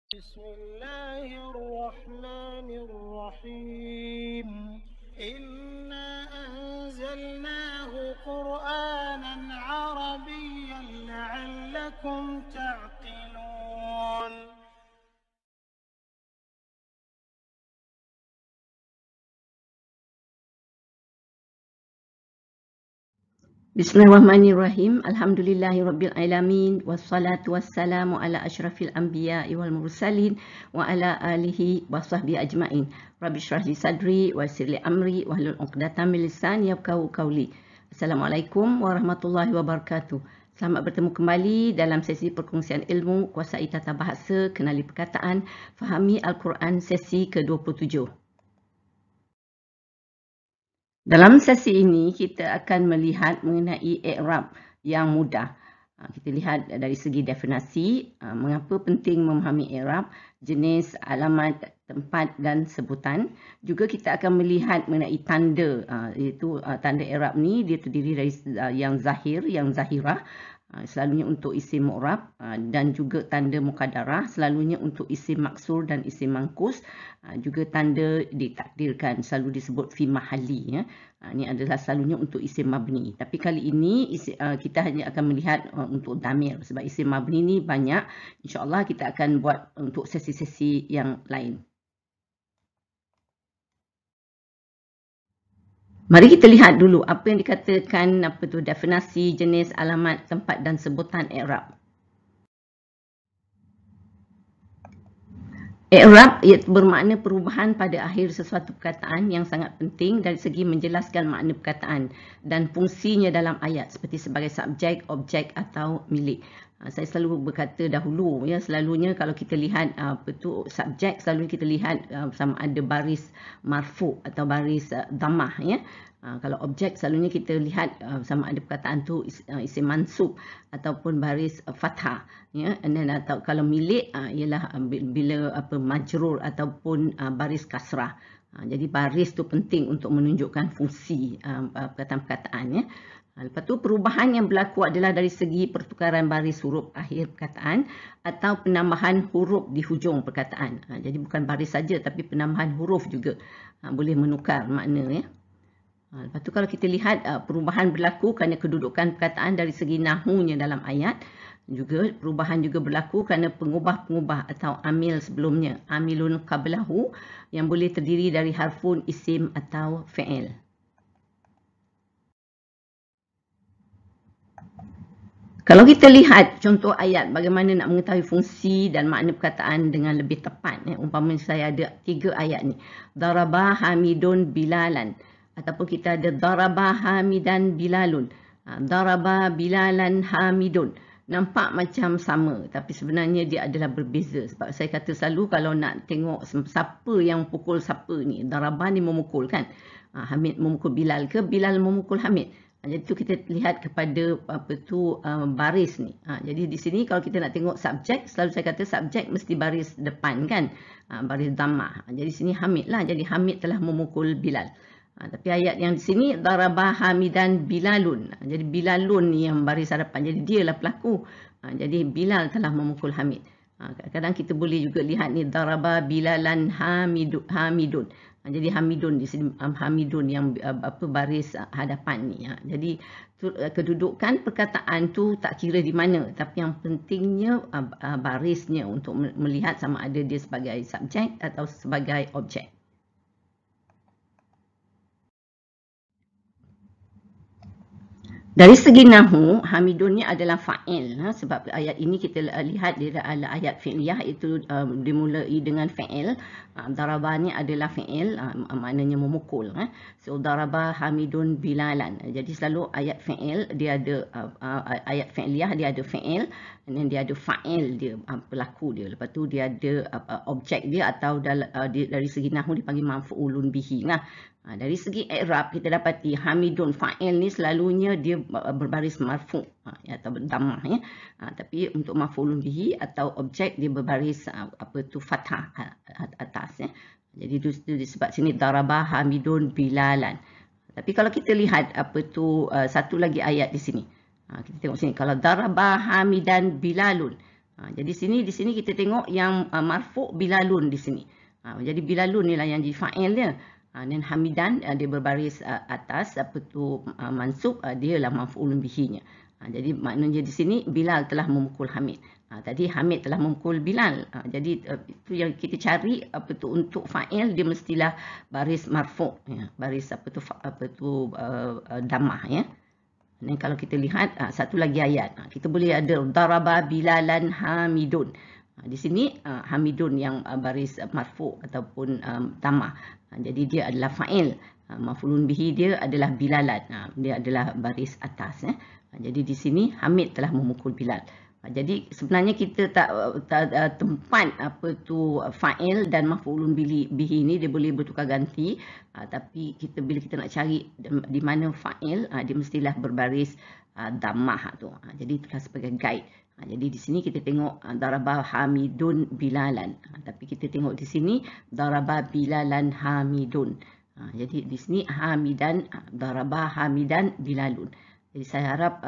بسم الله الرحمن الرحيم إنا أنزلناه قرآنا عربيا لعلكم تعقلون. Bismillahirrahmanirrahim. Alhamdulillahirabbil alamin wassalatu wassalamu ala asyrafil anbiya'i wal mursalin wa ala alihi wasahbihi ajmain. Rabbi shrah li sadri wa yassir li amri wahlul 'uqdatam min lisani yafqahu qawli. Assalamualaikum warahmatullahi wabarakatuh. Selamat bertemu kembali dalam sesi perkongsian ilmu, kuasai tata bahasa, kenali perkataan, fahami Al-Quran sesi ke-27. Dalam sesi ini kita akan melihat mengenai i'rab yang mudah. Kita lihat dari segi definisi, mengapa penting memahami i'rab, jenis, alamat, tempat dan sebutan. Juga kita akan melihat mengenai tanda, iaitu tanda i'rab ni dia terdiri dari yang zahir, yang zahirah, selalunya untuk isim mu'rab, dan juga tanda muqaddarah selalunya untuk isim maksur dan isim mangkus, juga tanda ditakdirkan selalu disebut fi mahalli, ya. Ini adalah selalunya untuk isim mabni. Tapi kali ini kita hanya akan melihat untuk damir, sebab isim mabni ni banyak. InsyaAllah kita akan buat untuk sesi-sesi yang lain. Mari kita lihat dulu apa yang dikatakan, definisi, jenis, alamat, tempat dan sebutan i'rab. I'rab bermakna perubahan pada akhir sesuatu perkataan yang sangat penting dari segi menjelaskan makna perkataan dan fungsinya dalam ayat, seperti sebagai subjek, objek atau milik. Saya selalu berkata dahulu, ya, selalunya kalau kita lihat subjek, selalunya kita lihat sama ada baris marfu atau baris dhammah, ya. Kalau objek selalunya kita lihat sama ada perkataan tu isim mansub ataupun baris fathah, ya. And then atau kalau milik ialah bila majrur ataupun baris kasrah. Jadi baris tu penting untuk menunjukkan fungsi perkataan-perkataan, ya. Lepas tu perubahan yang berlaku adalah dari segi pertukaran baris huruf akhir perkataan atau penambahan huruf di hujung perkataan. Jadi bukan baris saja tapi penambahan huruf juga boleh menukar makna, ya. Lepas tu kalau kita lihat perubahan berlaku kerana kedudukan perkataan dari segi nahunya dalam ayat. Juga perubahan juga berlaku kerana pengubah-pengubah atau amil sebelumnya. Amilun qablahu yang boleh terdiri dari harfun, isim atau fi'il. Kalau kita lihat contoh ayat bagaimana nak mengetahui fungsi dan makna perkataan dengan lebih tepat. Umpamanya saya ada 3 ayat ni. Daraba Hamidun Bilalan. Ataupun kita ada daraba Hamidan Bilalun. Daraba Bilalan Hamidun. Nampak macam sama tapi sebenarnya dia adalah berbeza. Sebab saya kata selalu kalau nak tengok siapa yang pukul siapa ni. Daraba ni memukul kan. Hamid memukul Bilal ke Bilal memukul Hamid. Jadi tu kita lihat kepada baris ni. Jadi di sini kalau kita nak tengok subjek, selalu saya kata subjek mesti baris depan kan. Baris dhammah. Jadi sini Hamid lah. Jadi Hamid telah memukul Bilal. Tapi ayat yang di sini daraba Hamidan Bilalun. Jadi Bilalun ni yang baris hadapan. Jadi dialah pelaku. Jadi Bilal telah memukul Hamid. Kadang-kadang kita boleh juga lihat ni daraba Bilalan Hamidun. Jadi Hamidun di sini Hamidun yang baris hadapan ni. Jadi kedudukan perkataan tu tak kira di mana, tapi yang pentingnya barisnya untuk melihat sama ada dia sebagai subjek atau sebagai objek. Dari segi nahu, Hamidun ni adalah fa'il. Sebab ayat ini kita lihat dia adalah ayat fi'liyah, itu dimulai dengan fi'il. Daraba ni adalah fi'il, maknanya memukul. So daraba Hamidun Bilalan. Jadi selalu ayat fi'il dia ada ayat fi'liyah dia ada fi'il, dan dia ada fa'il dia, pelaku dia. Lepas tu dia ada objek dia atau dari segi nahu dipanggil maf'ulun bihi. Dari segi i'rab kita dapati Hamidun fa'il ni selalunya dia berbaris marfu' atau dhammah, ya. Tapi untuk maf'ulun bihi atau objek dia berbaris fathah atas, ya. Jadi itu disebab sini daraba Hamidun Bilalan. Tapi kalau kita lihat satu lagi ayat di sini. Kita tengok sini kalau daraba Hamidan Bilalun. Jadi di sini kita tengok yang marfu' bilalun di sini. Jadi bilalun ni lah yang jadi fa'il dia. Dan hamidan dia berbaris atas, apa tu mansub, dia lah maf'ulun bihinya. Jadi maknanya di sini Bilal telah memukul Hamid. Tadi Hamid telah memukul Bilal. Jadi itu yang kita cari, apa tu untuk fa'il dia mestilah baris marfu', ya, baris apa tu dhammah, ya. Dan kalau kita lihat satu lagi ayat, kita boleh ada daraba bilalan hamidun. Di sini hamidun yang baris marfu ataupun dhammah. Jadi dia adalah fa'il. Maf'ulun bihi dia adalah bilalan. Dia adalah baris atas, ya. Jadi di sini Hamid telah memukul Bilal. Jadi sebenarnya kita tak tempat apa tu fa'il dan maf'ulun bihi ni dia boleh bertukar ganti, tapi bila kita nak cari di mana fa'il, dia mestilah berbaris dhammah tu. Jadi itulah sebagai guide. Jadi di sini kita tengok daraba hamidun bilalan, tapi kita tengok di sini daraba bilalan hamidun. Jadi di sini hamidan, daraba hamidan bilalun. Jadi saya harap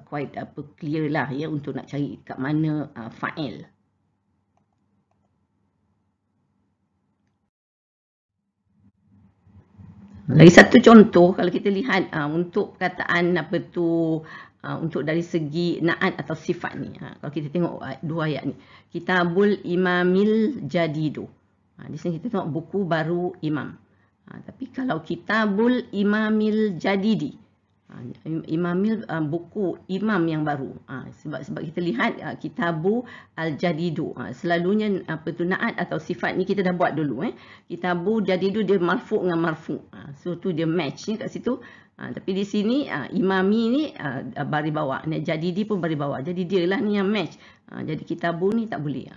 quite clear lah, ya, untuk nak cari kat mana fa'il. Lagi satu contoh kalau kita lihat untuk perkataan apa tu untuk dari segi na'at atau sifat ni. Kalau kita tengok dua ayat ni. Kitabul Imamil Jadidu. Di sini kita tengok buku baru imam. Tapi kalau Kitabul Imamil Jadidi, Imamil buku imam yang baru. Sebab kita lihat Kitabu Al-Jadidu. Selalunya apa tu na'at atau sifat ni kita dah buat dulu. Kitabu Jadidu dia marfu' dengan marfu'. So tu dia match ni kat situ. Tapi di sini imami ni baris bawah. Jadidi pun baris bawah. Jadi dia lah ni yang match. Jadi Kitabu ni tak boleh.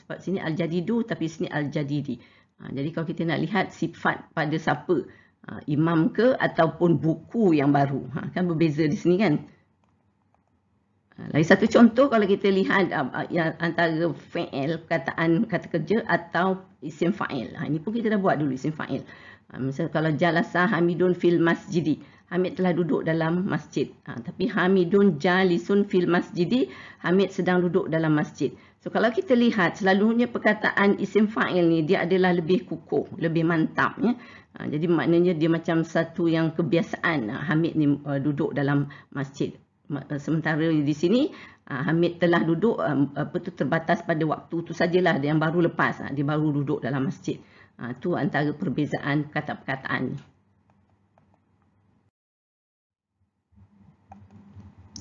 Sebab sini Al-Jadidu tapi sini Al-Jadidi. Jadi kalau kita nak lihat sifat pada siapa, imam ke ataupun buku yang baru, kan berbeza di sini, kan. Lagi satu contoh kalau kita lihat yang antara fa'il, perkataan kata kerja atau isim fa'il. Ini pun kita dah buat dulu isim fa'il. Misalnya kalau jalasa Hamidun fil masjidi, Hamid telah duduk dalam masjid. Tapi Hamidun jalisun fil masjidi, Hamid sedang duduk dalam masjid. So kalau kita lihat selalunya perkataan isim fa'il ni dia adalah lebih kukuh, lebih mantap, ya. Jadi maknanya dia macam satu yang kebiasaan Hamid ni duduk dalam masjid. Sementara di sini Hamid telah duduk terbatas pada waktu tu sajalah, yang baru lepas dia baru duduk dalam masjid. Tu antara perbezaan kata-perkataan ni.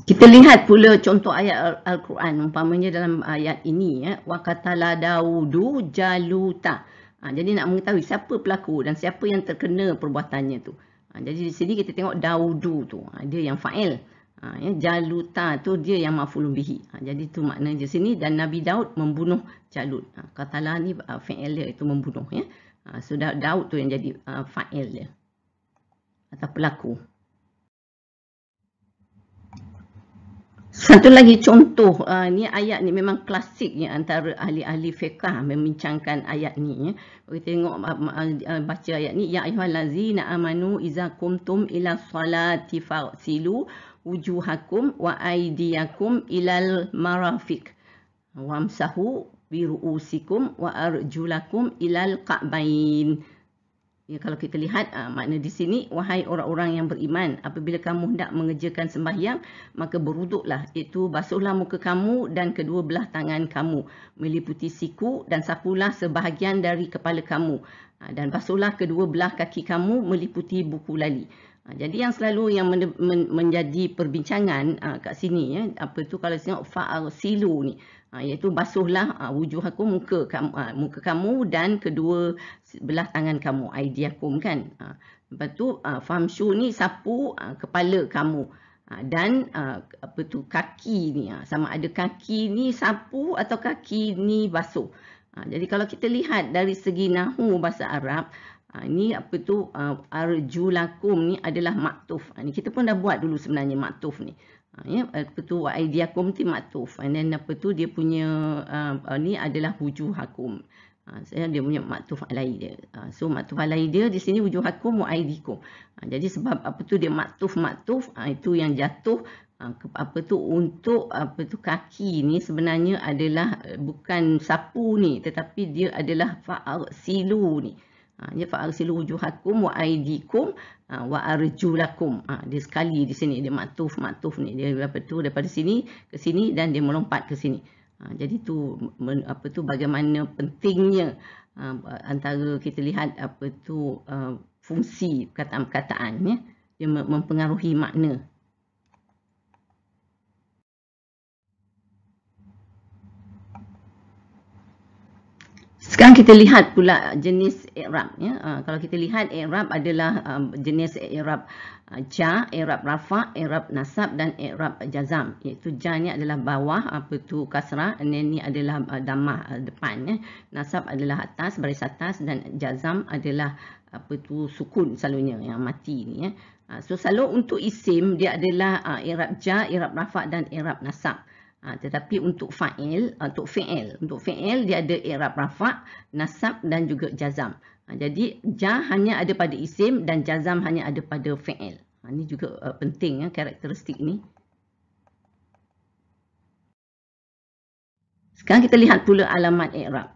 Kita lihat pula contoh ayat Al-Quran, umpamanya dalam ayat ini, ya, wa qatala Daudu Jaluta. Jadi nak mengetahui siapa pelaku dan siapa yang terkena perbuatannya tu. Jadi di sini kita tengok Daudu tu, dia yang fa'il. Ya, Jaluta tu dia yang maf'ulun bihi. Jadi tu makna di sini, dan Nabi Daud membunuh Jalut. Qatala ni fa'il dia itu membunuh, ya. So Daud tu yang jadi fa'il dia atau pelaku. Satu lagi contoh, ni ayat ni memang klasik, ya, antara ahli-ahli fiqh membincangkan ayat ni, ya. Kita tengok baca ayat ni, ya ayyuhallazina amanu iza qumtum ila salati fagsilu wujuhakum wa aydiyakum ilal marafiq wamsahu bi ru'usikum wa arjulakum ilal ka'bain. Ya, kalau kita lihat makna di sini, wahai orang-orang yang beriman, apabila kamu hendak mengerjakan sembahyang, maka berwuduklah, iaitu basuhlah muka kamu dan kedua belah tangan kamu meliputi siku, dan sapulah sebahagian dari kepala kamu, dan basuhlah kedua belah kaki kamu meliputi buku lali. Jadi yang selalu yang menjadi perbincangan kat sini, ya, apa tu kalau tengok fa'silu ni, iaitu basuhlah wujuhakum, muka kamu dan kedua belah tangan kamu, aidiakum, kan. Lepas tu famshu ni sapu kepala kamu, dan apa tu kaki ni, sama ada kaki ni sapu atau kaki ni basuh. Jadi kalau kita lihat dari segi nahwu bahasa Arab, ini apa tu arjulakum ni adalah maktuf. Ni kita pun dah buat dulu sebenarnya maktuf ni. Ya, apa tu wa aidiakum ti maktuf. And then apa tu dia punya ni adalah wujuhakum. Saya dia punya maktuf alai dia. So maktuf alai dia di sini wujuhakum wa aidikum. Jadi sebab apa tu dia maktuf itu yang jatuh Apa tu untuk kaki ni sebenarnya adalah bukan sapu ni, tetapi dia adalah fa'arsilu ni. Dia fa'arsilu wujuhakum wa aidikum wa arjulakum. Dia sekali di sini, dia maktuf ni, dia daripada sini ke sini dan dia melompat ke sini. Jadi tu bagaimana pentingnya antara kita lihat fungsi perkataan-perkataan ya, dia mempengaruhi makna. Sekarang kita lihat pula jenis i'rab ya. Kalau kita lihat i'rab adalah jenis i'rab ja, i'rab rafa', i'rab nasab dan i'rab jazam. Iaitu ja ni adalah bawah, kasrah, dan ni adalah dhammah depan ya. Nasab adalah atas, baris atas, dan jazam adalah sukun selalunya yang mati ni ya. So selalu untuk isim dia adalah i'rab ja, i'rab rafa' dan i'rab nasab. Tetapi untuk fi'il dia ada i'rab rafa', nasab dan juga jazam. Jadi ja hanya ada pada isim dan jazam hanya ada pada fi'il. Ini juga penting ya, karakteristik ni. Sekarang kita lihat pula alamat i'rab.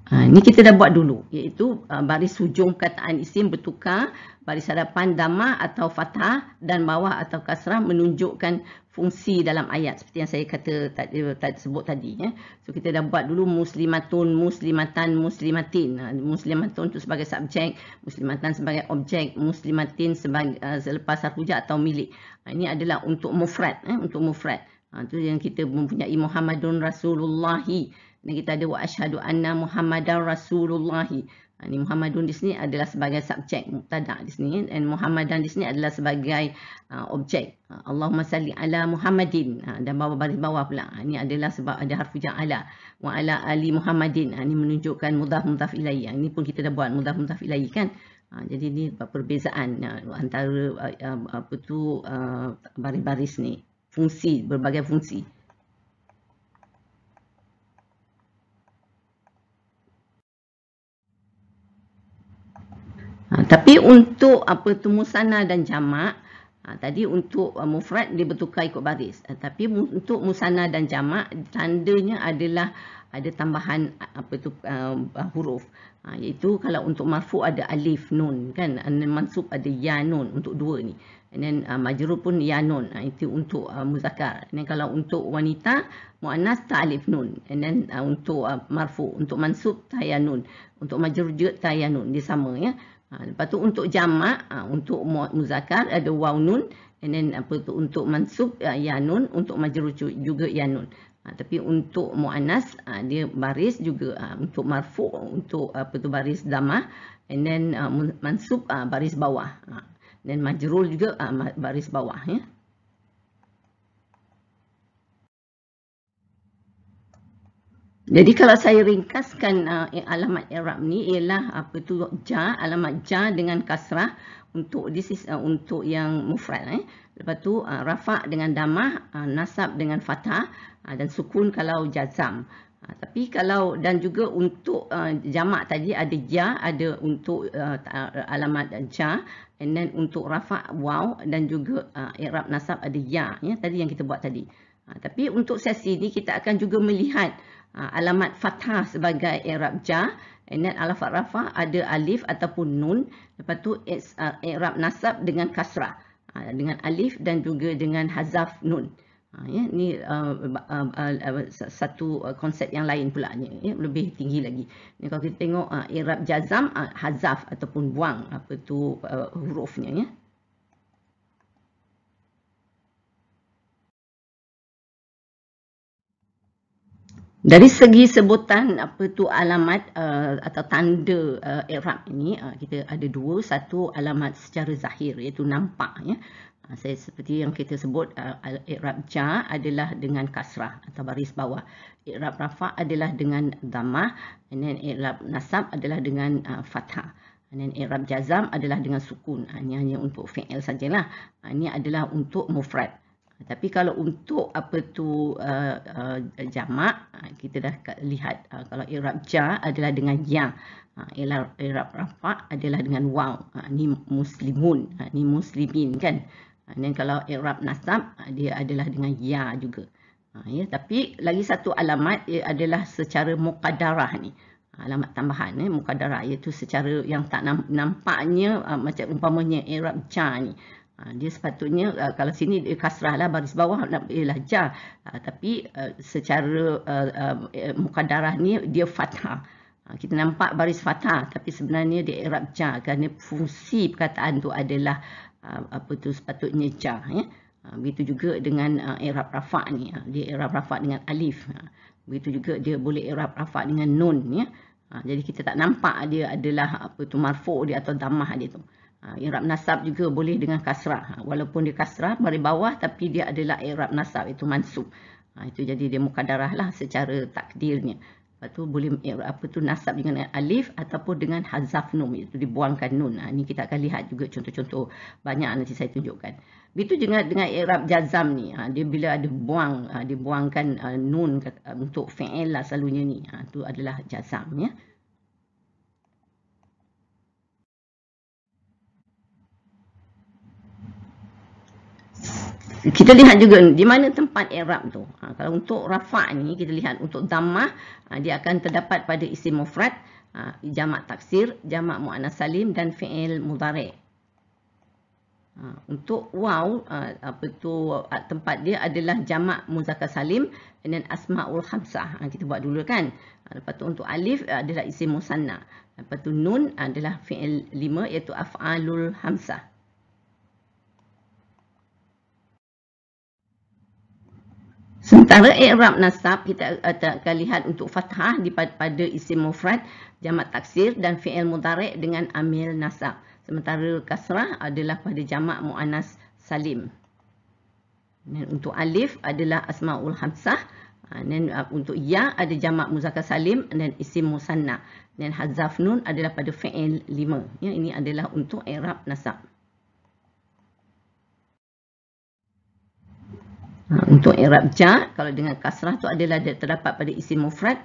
Ini kita dah buat dulu, iaitu baris hujung perkataan isim bertukar, baris hadapan dhammah atau fathah dan bawah atau kasrah menunjukkan fungsi dalam ayat seperti yang saya kata sebut tadi ya. So kita dah buat dulu muslimatun, muslimatan, muslimatin. Muslimatun itu sebagai subjek, muslimatan sebagai objek, muslimatin sebagai selepas huruf atau milik. Ini adalah untuk mufrad untuk mufrad. Itu yang kita mempunyai Muhammadun Rasulullahi. Dan kita ada wa asyhadu anna Muhammadar Rasulullahi. Ini Muhammadun di sini adalah sebagai subjek mubtada di sini, dan Muhammadan di sini adalah sebagai objek. Allahumma salli ala Muhammadin, dan baris bawah pula. Ini adalah sebab ada harfu ja'ala. Wa ala ali Muhammadin. Ini menunjukkan mudhaf ilaihi. Ini pun kita dah buat mudhaf ilaihi kan. Jadi ini perbezaan antara baris-baris ni, fungsi, berbagai fungsi. Tapi untuk musanna dan jamak, tadi untuk mufrad dia bertukar ikut baris. Tapi untuk musanna dan jamak tandanya adalah ada tambahan huruf. Iaitu kalau untuk marfu ada alif nun kan, mansub ada ya nun untuk dua ni. And then majrur pun ya nun. Itu untuk muzakkar. Dan kalau untuk wanita muannas ta alif nun. And then untuk marfu, untuk mansub ta ya nun. Untuk majrur juga ta ya nun. Dia sama ya. Lepas tu untuk jamak, untuk muzakkar ada waw nun, and then untuk mansub ya nun, untuk majrur juga ya nun. Tapi untuk muannas dia baris juga, untuk marfu untuk baris dhammah, and then mansub baris bawah. Dan majrur juga baris bawah ya. Jadi kalau saya ringkaskan alamat i'rab ni ialah ja, alamat ja dengan kasrah untuk untuk yang mufrad Lepas tu rafa' dengan dhammah, nasab dengan fathah, dan sukun kalau jazam. Tapi kalau dan juga untuk jamak tadi ada ja, ada untuk alamat ja, and then untuk rafa' waw, dan juga i'rab nasab ada ya, tadi yang kita buat tadi. Tapi untuk sesi ni kita akan juga melihat alamat fathah sebagai i'rab ja, and then alamat rafa' ada alif ataupun nun, lepas tu i'rab nasab dengan kasrah, dengan alif dan juga dengan hazaf nun. Ini satu konsep yang lain pula ni, lebih tinggi lagi. Ni kalau kita tengok i'rab jazam, hazaf ataupun buang hurufnya . Dari segi sebutan alamat atau tanda i'rab ini, kita ada dua. Satu alamat secara zahir, iaitu nampak . Saya seperti yang kita sebut, i'rab ja adalah dengan kasrah atau baris bawah. I'rab rafa' adalah dengan dhammah, and then i'rab nasab adalah dengan fathah. And then i'rab jazam adalah dengan sukun. Ini hanya untuk fi'il sajalah. Ini adalah untuk mufrad. Tapi kalau untuk jamak, kita dah lihat kalau i'rab jar adalah dengan ya. I'rab rafa' adalah dengan waw. Ni muslimun, ni muslimin kan. Dan kalau i'rab nasab dia adalah dengan ya juga. Ya, tapi lagi satu alamat adalah secara muqaddarah ni. Alamat tambahan muqaddarah, iaitu secara yang tak nampaknya macam umpamanya i'rab jar ni. Dia sepatutnya kalau sini dia kasrah lah, baris bawah ialah jar, tapi secara muqaddarah ni dia fathah. Kita nampak baris fathah tapi sebenarnya dia i'rab jar kerana fungsi perkataan tu adalah sepatutnya jar ya. Begitu juga dengan i'rab rafa' ni, dia i'rab rafa' dengan alif. Begitu juga dia boleh i'rab rafa' dengan nun ya. Jadi kita tak nampak dia adalah marfu' dia atau dhammah dia tu. I'rab nasab juga boleh dengan kasrah. Walaupun dia kasrah baris bawah tapi dia adalah i'rab nasab, itu mansub. Itu jadi dia muqaddarah lah secara takdirnya. Lepas tu boleh nasab dengan alif ataupun dengan hazaf nun, itu dibuangkan nun. Ini kita akan lihat juga contoh-contoh banyak nanti saya tunjukkan. Begitu juga dengan i'rab jazam ni, dia bila ada dibuangkan nun untuk fi'il lah selalunya ni. Itu adalah jazam ya. Kita lihat juga di mana tempat i'rab tu. Kalau untuk rafa' ni kita lihat untuk dhammah, dia akan terdapat pada isim mufrad, jamak taksir, jamak muannas salim dan fi'il mudhari'. Untuk waw tempat dia adalah jamak muzakkar salim dan asmaul khamsah. Kita buat dulu kan. Lepas tu untuk alif adalah isim musanna. Lepas tu nun adalah fi'il 5 iaitu af'alul khamsah. Sementara i'rab nasab kita akan lihat untuk fathah pada isim mufrad, jamak taksir dan fi'il mudhari' dengan amil nasab. Sementara kasrah adalah pada jamak muannas salim. Dan untuk alif adalah asmaul khamsah. Dan untuk ya ada jamak muzakkar salim dan isim musanna. Dan hazaf nun adalah pada fi'il 5. Ya, ini adalah untuk i'rab nasab. Untuk i'rab jar, kalau dengan kasrah tu adalah terdapat pada isim mufrad,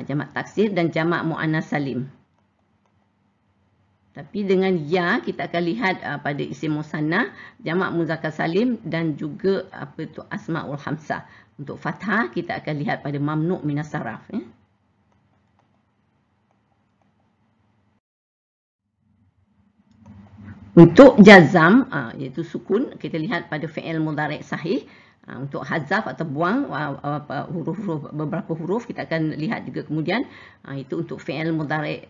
jamak taksir dan jamak muannas salim. Tapi dengan ya kita akan lihat pada isim musanna, jamak muzakkar salim dan juga asmaul khamsah. Untuk fathah kita akan lihat pada mamnu' minas saraf ya. Untuk jazam iaitu sukun, kita lihat pada fi'il mudhari' sahih. Untuk hazaf atau buang beberapa huruf kita akan lihat juga kemudian. Itu untuk fi'il mudhari'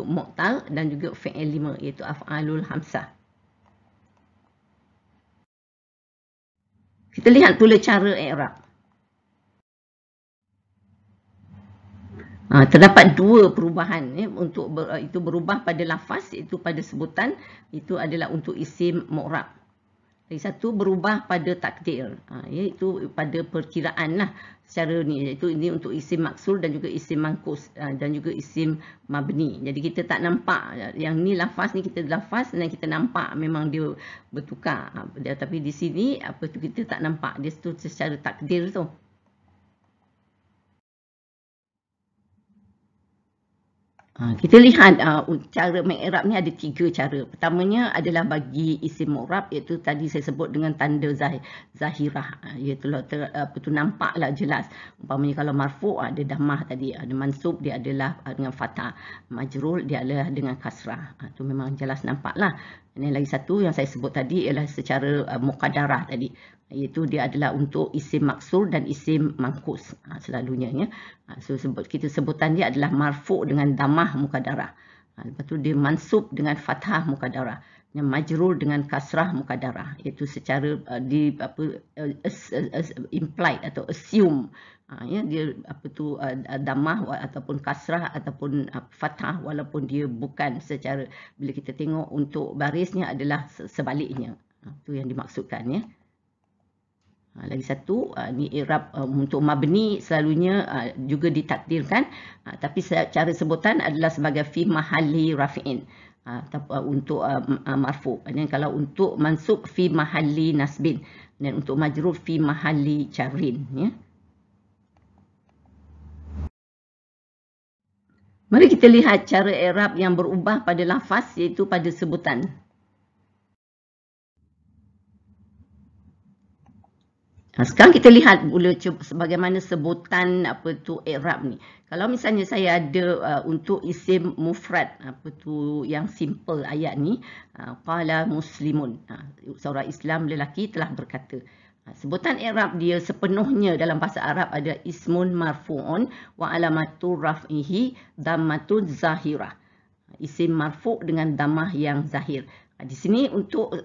mu'tal dan juga fi'il 5 iaitu af'alul khamsah. Kita lihat pula cara i'rab. Terdapat dua perubahan untuk itu berubah pada lafaz, itu pada sebutan, itu adalah untuk isim mu'rab. Lagi satu berubah pada takdir, iaitu pada perkiraan lah secara ni, iaitu ini untuk isim maksur dan juga isim mangkus dan juga isim mabni. Jadi kita tak nampak yang ni lafaz ni, kita lafaz dan kita nampak memang dia bertukar. Tapi di sini kita tak nampak dia tu secara takdir tu. Kita lihat cara mengi'rab ni ada tiga cara. Pertamanya adalah bagi isim mu'rab, iaitu tadi saya sebut dengan tanda zahirah, iaitu nampaklah jelas. Umpamanya kalau marfu' ada dhammah tadi, ada mansub dia adalah dengan fathah, majrur dia adalah dengan kasrah. Itu memang jelas nampaklah. Dan lagi satu yang saya sebut tadi ialah secara muqaddarah tadi, iaitu dia adalah untuk isim maksur dan isim mangkus selalunya ya. So kita sebutan dia adalah marfu' dengan dhammah muqaddarah. Lepas tu dia mansub dengan fathah muqaddarah, dan majrur dengan kasrah muqaddarah, iaitu secara implied atau assume ya, dia dhammah ataupun kasrah ataupun fathah, walaupun dia bukan secara, bila kita tengok untuk barisnya adalah sebaliknya. Itu yang dimaksudkan ya. Lagi satu, ni i'rab untuk mabni selalunya juga ditakdirkan, tapi cara sebutan adalah sebagai fi mahalli rafi'in untuk marfu'. Dan kalau untuk mansub fi mahalli nasbin, Dan untuk majrur fi mahalli jarrin, ya. Mari kita lihat cara i'rab yang berubah pada lafaz, iaitu pada sebutan. Sekarang kita lihat pula bagaimana sebutan i'rab ni. Kalau misalnya saya ada untuk isim mufrad yang simple ayat ni, qala muslimun, seorang Islam lelaki telah berkata. Sebutan i'rab dia sepenuhnya dalam bahasa Arab ada ismun marfu'un wa alamatu raf'ihi dhammatun zahirah. Isim marfu' dengan dhammah yang zahir. Di sini untuk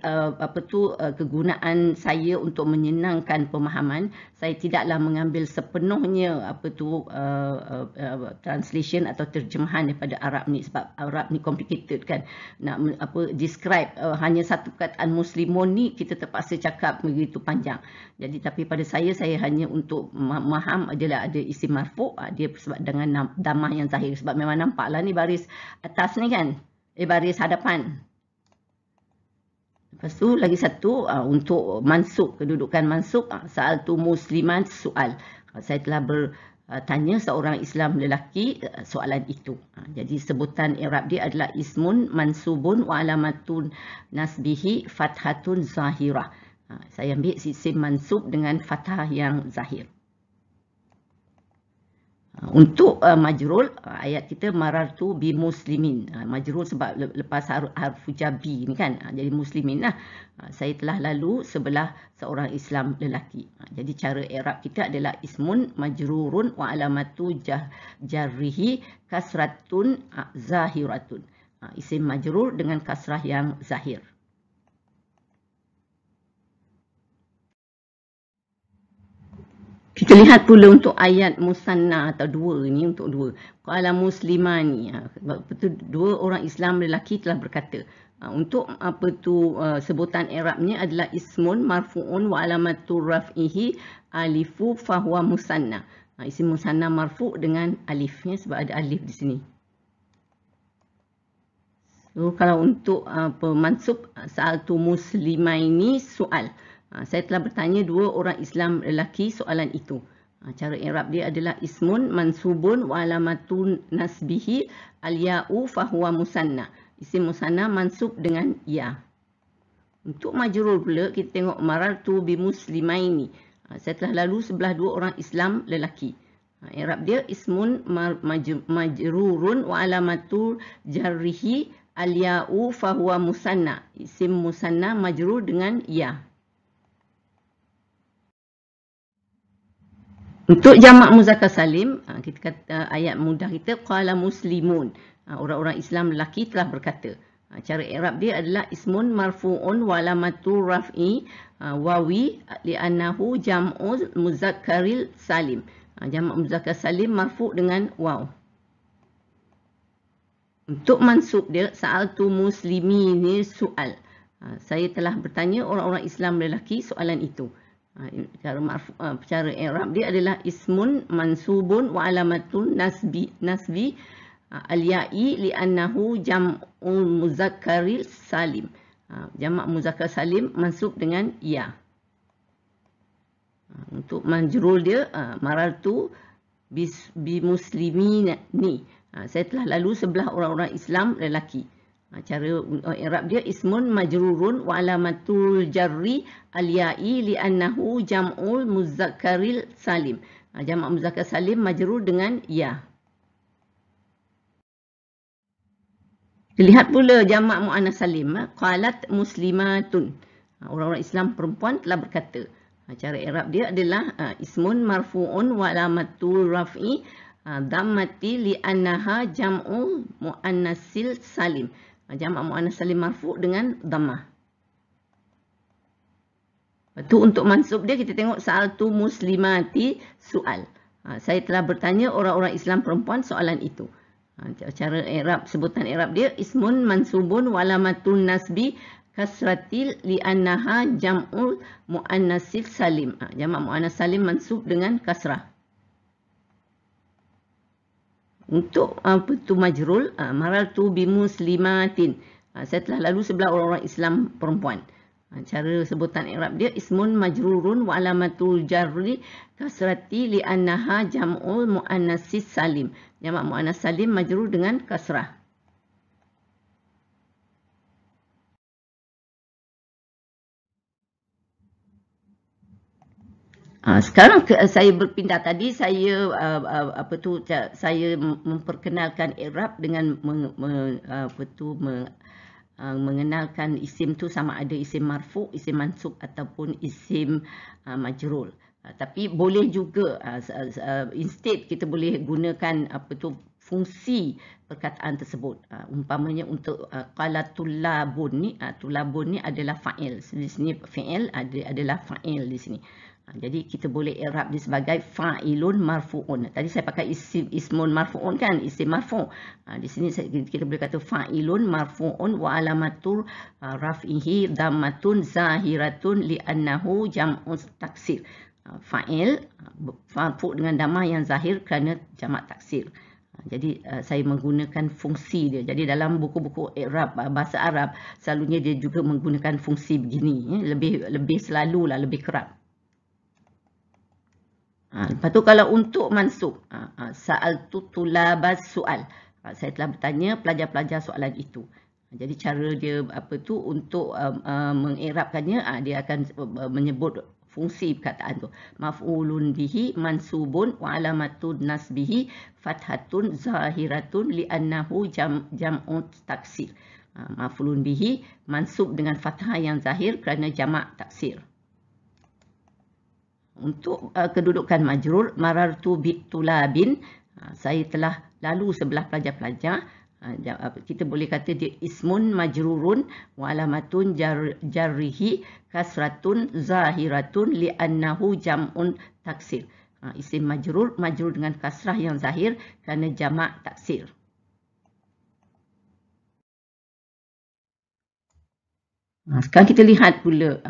kegunaan saya untuk menyenangkan pemahaman, saya tidaklah mengambil sepenuhnya translation atau terjemahan daripada Arab ni, sebab Arab ni complicated kan. Nak describe hanya satu perkataan muslimun ni kita terpaksa cakap begitu panjang. Jadi tapi pada saya hanya untuk memaham adalah ada isim marfu', dia sebab dengan dhammah yang zahir, sebab memang nampaklah ni baris atas ni kan, baris hadapan. Lepas tu lagi satu untuk mansub, kedudukan mansub, sa'altu musliman soal. Saya telah bertanya seorang Islam lelaki soalan itu. Jadi sebutan i'rab dia adalah ismun mansubun wa alamatun nasbihi fathatun zahirah. Saya ambil isim mansub dengan fathah yang zahir. Untuk majrur, ayat kita marartu bi muslimin. Majrur sebab lepas harfu jabi ni kan, jadi muslimin lah. Saya telah lalu sebelah seorang Islam lelaki. Jadi cara i'rab kita adalah ismun majrurun wa alamatu jarrihi kasratun zahiratun. Isim majrur dengan kasrah yang zahir. Kita lihat pula untuk ayat musanna atau dua ni, untuk dua. Qala muslimani, dua orang Islam lelaki telah berkata. Untuk sebutan i'rabnya adalah ismun marfu'un wa alamatu raf'ihi alifu fahuwa musanna. Isim musanna marfu' dengan alifnya sebab ada alif di sini. So kalau untuk mansub, sa'altu muslimaini soal. Saya telah bertanya dua orang Islam lelaki soalan itu. Cara i'rab dia adalah ismun mansubun wa alamatun nasbihi al-ya'u fahuwa musanna. Isim musanna mansub dengan ya. Untuk majrur pula kita tengok marartu bi muslimaini. Saya telah lalu sebelah dua orang Islam lelaki. I'rab dia ismun majrurun wa alamatu jarrihi al-ya'u fahuwa musanna. Isim musanna majrur dengan ya. Untuk jamak muzakkar salim, kita kata ayat mudah kita qala muslimun. Orang-orang Islam lelaki telah berkata. Cara i'rab dia adalah ismun marfu'un wa alamatu raf'i wawi li'annahu jam'ul muzakkaril salim. Jamak muzakkar salim marfu' dengan waw. Untuk mansub dia sa'altu muslimini soal. Saya telah bertanya orang-orang Islam lelaki soalan itu. Cara i'rab dia adalah ismun mansubun wa alamatun nasbi al-ya'i li'annahu jam'ul muzakkaril salim. Jamak muzakkar salim mansub dengan ya. Untuk majrur dia marartu bi muslimini. Saya telah lalu sebelah orang-orang Islam lelaki. Cara i'rab dia ismun majrurun wa alamatul jarri al-ya'i li'annahu jam'ul muzakkaril salim. Jamak muzakkar salim majrur dengan ya. Lihat pula jamak muannas salim, qalat muslimatun. Orang-orang Islam perempuan telah berkata. Cara i'rab dia adalah ismun marfu'un wa alamatul raf'i dhammati li'annaha jam'ul muannasil salim. Jamak muannas salim marfu' dengan dhammah. Lepas tu untuk mansub dia kita tengok sa'altu muslimati soal. Saya telah bertanya orang-orang Islam perempuan soalan itu. Cara i'rab, sebutan i'rab dia ismun mansubun wa alamatun nasbi kasratil li'annaha jam'ul muannasil salim. Jamak muannas salim mansub dengan kasrah. Untuk majrul, marartu bi muslimatin. Saya telah lalu sebelah orang-orang Islam perempuan. Cara sebutan i'rab dia ismun majrurun wa alamatul jarri kasrati li'annaha jam'ul muannatsis salim. Jamak muannas salim majrur dengan kasrah. Sekarang saya berpindah. Tadi saya saya memperkenalkan i'rab dengan mengenalkan isim tu sama ada isim marfu, isim mansub ataupun isim majrur. Tapi boleh juga instead kita boleh gunakan fungsi perkataan tersebut. Umpamanya untuk qala tulabun ni adalah fa'il. Di sini fi'il adalah fa'il di sini. Jadi kita boleh i'rab dia sebagai fa'ilun marfu'un. Tadi saya pakai ismun marfu'un kan, isim marfu'. Di sini kita boleh kata fa'ilun marfu'un wa alamatul raf'ihi dhammatun zahiratun li'annahu jam'u taksir. Fa'il marfu' dengan dhammah yang zahir kerana jamak taksir. Jadi saya menggunakan fungsi dia. Jadi dalam buku-buku i'rab bahasa Arab selalunya dia juga menggunakan fungsi begini, lebih selalulah lebih kerap. Lepas tu kalau untuk mansub, sa'altu tulabas soal. Saya telah bertanya pelajar-pelajar soalan itu. Jadi cara dia untuk mengirabkannya, dia akan menyebut fungsi perkataan tu. Maf'ulun bihi mansubun wa alamatun nasbihi fathatun zahiratun li'annahu jam'un taksir. Maf'ulun bihi mansub dengan fathah yang zahir kerana jamak taksir. Untuk kedudukan majrur, marartu bitulabin, saya telah lalu sebelah pelajar-pelajar. Kita boleh kata dia ismun majrurun wa alamatun jarrihi kasratun zahiratun li'annahu jam'un taksir. Isim majrur dengan kasrah yang zahir kerana jamak taksir. Sekarang kita lihat pula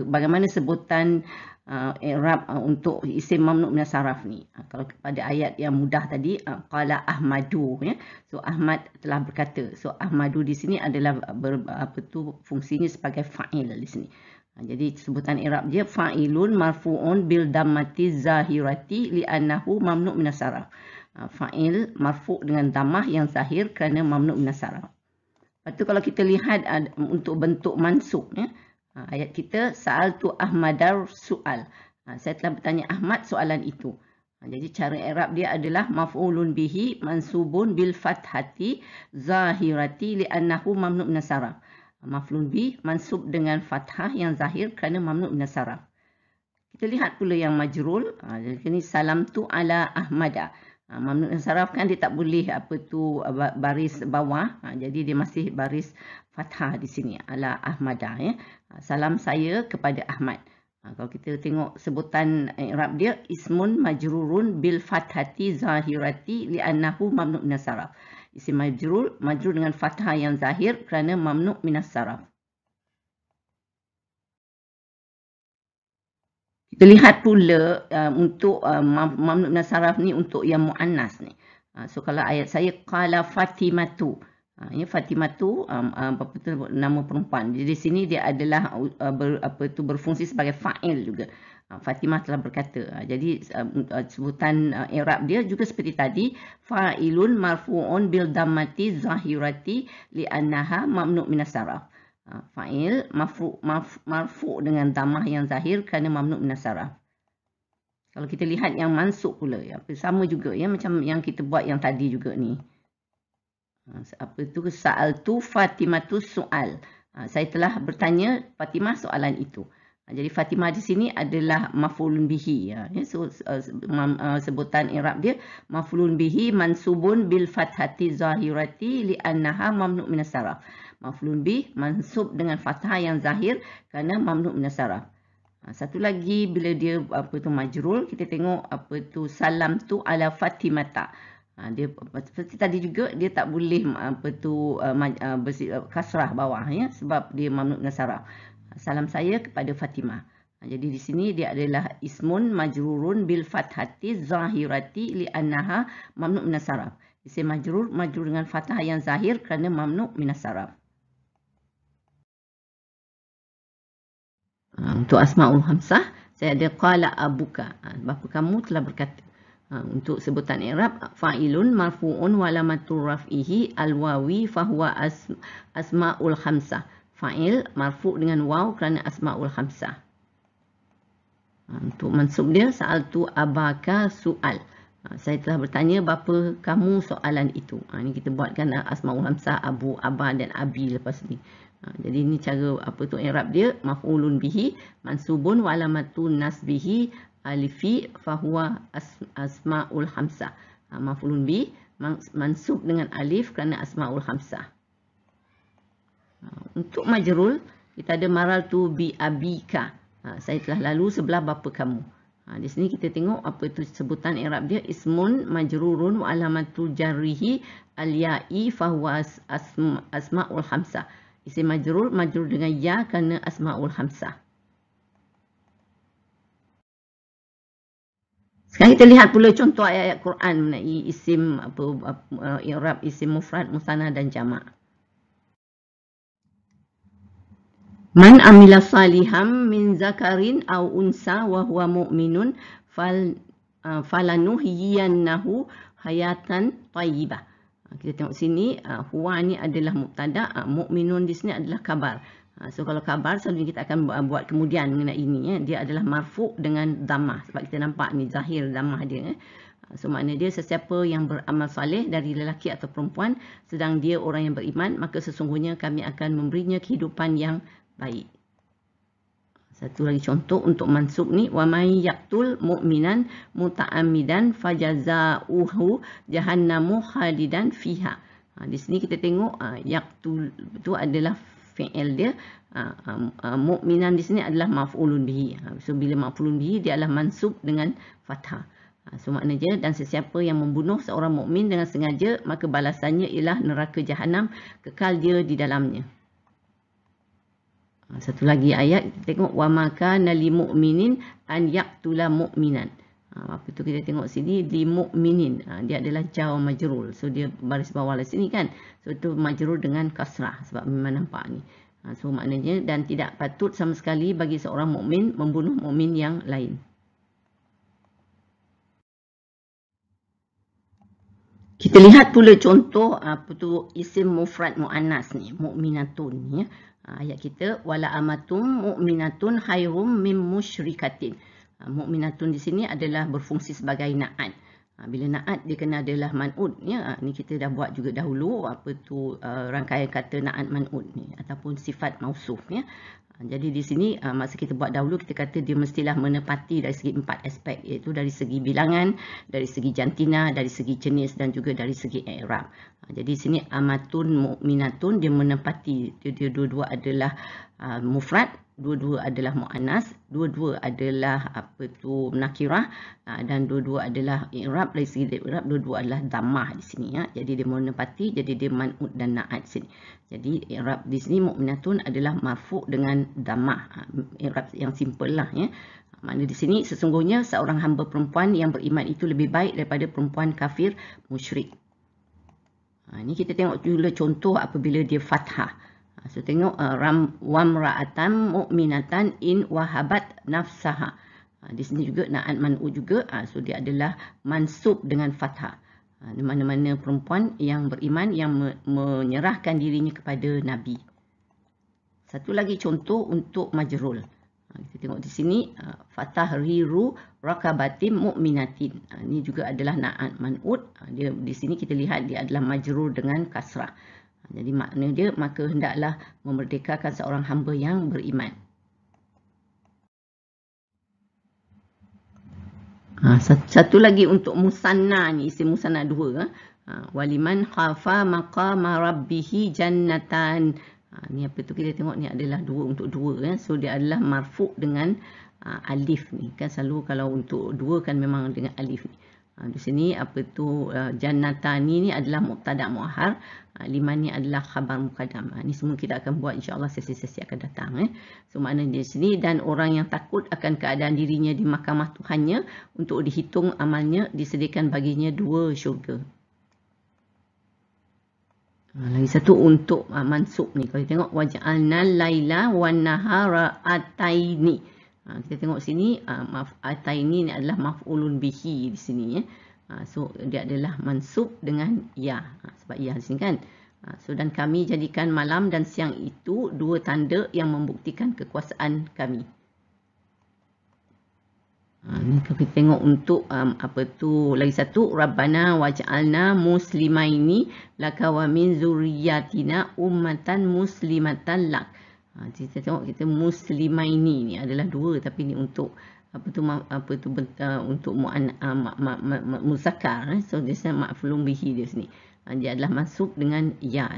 bagaimana sebutan i'rab untuk isim mamnu' min as-sarf ni. Kalau pada ayat yang mudah tadi, qala Ahmadu, ya. So Ahmad telah berkata. So Ahmadu di sini adalah fungsinya sebagai fa'il di sini. Jadi sebutan i'rab dia fa'ilun marfu'un bil dhammati zahirati li'annahu mamnu' min as-sarf. Fa'il marfu' dengan dhammah yang zahir kerana mamnu' min as-sarf. Lepas tu kalau kita lihat untuk bentuk mansub, ya. Ayat kita sa'altu Ahmadar soal. Saya telah bertanya Ahmad soalan itu. Jadi cara i'rab dia adalah maf'ulun bihi mansubun bil fathati zahirati li'annahu mamnu' min as-sarf. Maf'ulun bihi mansub dengan fathah yang zahir kerana mamnu' min as-sarf. Kita lihat pula yang majrur. Jadi ini salamtu ala Ahmada. Mamnu' min as-sarf kan dia tak boleh baris bawah. Jadi dia masih baris fathah di sini ala Ahmada, ya. Salam saya kepada Ahmad. Kalau kita tengok sebutan i'rab dia ismun majrurun bil fathati zahirati li'annahu mamnu' min as-sarf. Isim majrur dengan fathah yang zahir kerana mamnu' min as-sarf. Kita lihat pula untuk mamnu' min as-sarf ni untuk yang muannas ni. So kalau ayat saya qala Fatimatu. Ya, Fatimah tu nama perempuan. Jadi di sini dia adalah berfungsi sebagai fa'il juga. Fatimah telah berkata. Jadi sebutan i'rab dia juga seperti tadi, fa'ilun marfu'un bil dhammati zahirati li'annaha mamnu' min as-sarf. Fa'il marfu' dengan dhammah yang zahir kerana mamnu' min as-sarf. Kalau kita lihat yang mansub pula, ya, sama juga, ya, macam yang kita buat yang tadi juga ni. Sa'altu Fatimatu soal. Saya telah bertanya Fatimah soalan itu. Jadi Fatimah di sini adalah maf'ulun bihi, ya. So sebutan i'rab dia maf'ulun bihi mansubun bil fathati zahirati li'annaha mamnu' min as-sarf. Maf'ulun bihi mansub dengan fathah yang zahir kerana mamnu' min as-sarf. Satu lagi bila dia majrur, kita tengok salam tu ala Fatimata. Dia seperti tadi juga dia tak boleh kasrah bawah, ya, sebab dia mamnu' min as-sarf. Salam saya kepada Fatimah. Jadi di sini dia adalah ismun majrurun bil fathati zahirati li'annaha mamnu' min as-sarf. Isim majrur dengan fathah yang zahir kerana mamnu' min as-sarf. Untuk asmaul khamsah saya ada qala abuka, bapa kamu telah berkata. Untuk sebutan i'rab, fa'ilun marfu'un wa alamatur raf'ihi alwawi fahuwa asmaul khamsah. Fa'il marfu' dengan waw kerana asmaul khamsah. Untuk mansub dia, sa'altu abaka su'al. Saya telah bertanya bapa kamu soalan itu. Ini kita buatkan asmaul khamsah, abu, aba dan abi lepas ni. Jadi ini cara i'rab dia, maf'ulun bihi mansubun wa alamatun nasbihi alifi fahuwa asmaul khamsah. Maf'ulun bi mansub dengan alif kerana asmaul khamsah. Untuk majrul kita ada marartu bi abika. Saya telah lalu sebelah bapa kamu. Di sini kita tengok apa itu sebutan i'rab dia, ismun majrurun wa alamatul jarrihi al-ya'i fahuwa asmaul khamsah. Isim majrur dengan ya kerana asmaul khamsah. Sekarang kita lihat pula contoh ayat-ayat Quran mengenai isim i'rab isim mufrad, musanna dan jamak. Man amila saliham min zakarin aw unsa wa huwa mu'minun falanuhyiyannahu hayatan thayyibah. Kita tengok sini, huwa ni adalah mubtada, mu'minun di sini adalah khabar. So kalau khabar selalunya kita akan buat kemudian mengenai ini, dia adalah marfu' dengan dhammah. Sebab kita nampak ni zahir dhammah dia. So makna dia sesiapa yang beramal soleh dari lelaki atau perempuan sedang dia orang yang beriman, maka sesungguhnya kami akan memberinya kehidupan yang baik. Satu lagi contoh untuk mansub ni, wa may yaqtul mu'minan muta'ammidan fajazauhu jahannamu khalidan fiha. Di sini kita tengok yaqtul itu adalah fi'il dia, mu'minan di sini adalah maf'ulun bihi. So bila maf'ulun bihi dia adalah mansub dengan fathah. So maknanya dan sesiapa yang membunuh seorang mukmin dengan sengaja maka balasannya ialah neraka jahanam, kekal dia di dalamnya. Satu lagi ayat kita tengok, wa maka nali mu'minin an yaqtula mu'minan. Apa tu kita tengok sini, li mu'minin, dia adalah jar majrur. So dia baris bawah lah sini kan. So itu majrur dengan kasrah sebab memang nampak ni. So maknanya dan tidak patut sama sekali bagi seorang mukmin membunuh mukmin yang lain. Kita lihat pula contoh apa tu isim mufrad muannas ni, mukminatun ni ya. Ayat kita, wala amatum mu'minatun khairum mim musyrikatin. Mukminatun di sini adalah berfungsi sebagai na'at. Bila na'at dia kena adalah man'ud ya. Ni kita dah buat juga dahulu apa tu rangkaian kata na'at man'ud ni ataupun sifat mausuf ya. Jadi di sini masa kita buat dahulu kita kata dia mestilah menepati dari segi 4 aspek, iaitu dari segi bilangan, dari segi jantina, dari segi jenis dan juga dari segi i'rab. Jadi di sini amatun mu'minatun dia menepati, dia dua-dua adalah mufrad, dua-dua adalah muannas, dua-dua adalah apa tu nakirah dan dua-dua adalah i'rab. Dari segi i'rab dua-dua adalah dhammah di sini ya. Jadi dia menepati, jadi dia man'ud dan na'at sini. Jadi i'rab di sini mukminatun adalah marfu' dengan dhammah. I'rab yang simple lah ya. Makna di sini sesungguhnya seorang hamba perempuan yang beriman itu lebih baik daripada perempuan kafir musyrik. Ini kita tengok dulu contoh apabila dia fathah. So tengok wamra'atan mu'minatan in wahabat nafsaha. Di sini juga na'at man'u juga. So dia adalah mansub dengan fathah. Mana-mana perempuan yang beriman yang menyerahkan dirinya kepada Nabi. Satu lagi contoh untuk majrul. Kita tengok di sini fatah riru rakabatim mu'minatin. Ini juga adalah na'at man'ud. Dia di sini kita lihat dia adalah majrur dengan kasrah. Jadi makna dia maka hendaklah memerdekakan seorang hamba yang beriman. Satu lagi untuk musanna ni, isim musanna dua. Waliman khafa maqama rabbihi jannatan. Ni apa tu kita tengok ni adalah dua untuk dua ya. So dia adalah marfu' dengan alif ni. Kan selalu kalau untuk dua kan memang dengan alif ni. Di sini apa tu jannatani ni adalah mubtada muakhar, liman ni adalah khabar muqaddam. Ni semua kita akan buat insya-Allah sesi-sesi akan datang So maknanya di sini dan orang yang takut akan keadaan dirinya di mahkamah Tuhannya untuk dihitung amalnya disediakan baginya 2 syurga. Lagi satu untuk mansub ni. Kalau kita tengok waj'alna laila wan nahara ataini. Kita tengok sini ataini ni adalah maf'ulun bihi di sini ya. So dia adalah mansub dengan ya. Sebab ya di sini kan. So dan kami jadikan malam dan siang itu dua tanda yang membuktikan kekuasaan kami. Ni kalau kita tengok untuk lagi satu Rabbana waj'alna muslimaini laka wa min zurriyatina ummatan muslimatan lak. Kita tengok kita muslimaini ni adalah dua tapi ni untuk untuk muzakkar. So this is maf'ulun bihi dia sini. Dia adalah mansub dengan ya.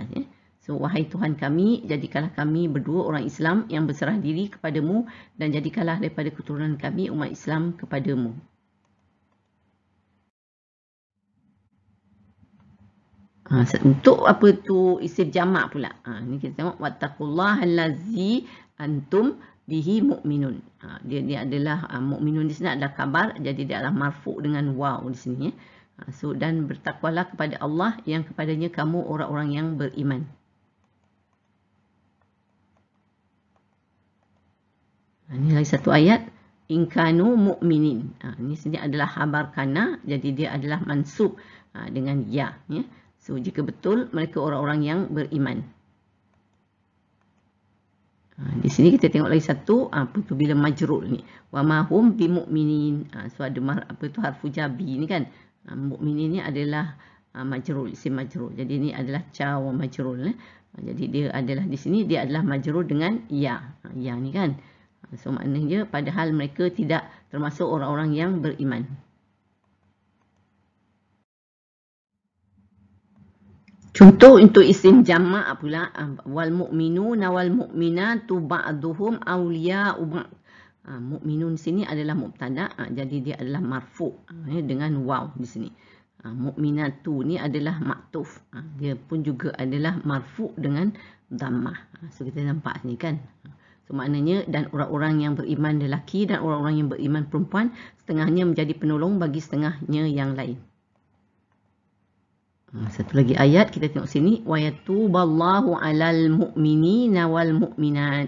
So, wahai Tuhan kami, jadikanlah kami berdua orang Islam yang berserah diri kepadamu dan jadikanlah daripada keturunan kami umat Islam kepadamu. Untuk isim jamak pula. Ni kita tengok wattaqullaha allazi antum bihi mu'minun. Dia adalah mu'minun di sini adalah khabar, jadi dia adalah marfu' dengan waw di sini. So dan bertakwalah kepada Allah yang kepadanya kamu orang-orang yang beriman. Ini lagi satu ayat. In kanu mu'minin. Ini sini adalah khabar kana. Jadi dia adalah mansub dengan ya. So jika betul mereka orang-orang yang beriman. Di sini kita tengok lagi satu. Bila majrur ni. Wa mahum bi mu'minin. So ada harfu jabi ni kan. Mu'minin ni adalah majrur. Isim majrur. Jadi ini adalah ca wa majrur. Jadi dia adalah di sini. Dia adalah majrur dengan ya. Ya ni kan. So maknanya padahal mereka tidak termasuk orang-orang yang beriman. Contoh untuk isim jamak pula wal mu'minuna wal mu'minatu ba'duhum awliya'u ba'd. Mu'minun sini adalah mubtada, jadi dia adalah marfu' dengan waw di sini. Mu'minatu ni adalah maktuf. Dia pun juga adalah marfu' dengan dhammah. So kita nampak ni kan. So maknanya dan orang-orang yang beriman lelaki dan orang-orang yang beriman perempuan setengahnya menjadi penolong bagi setengahnya yang lain. Satu lagi ayat kita tengok sini wa yatuballahu 'alal mu'minina wal mu'minat.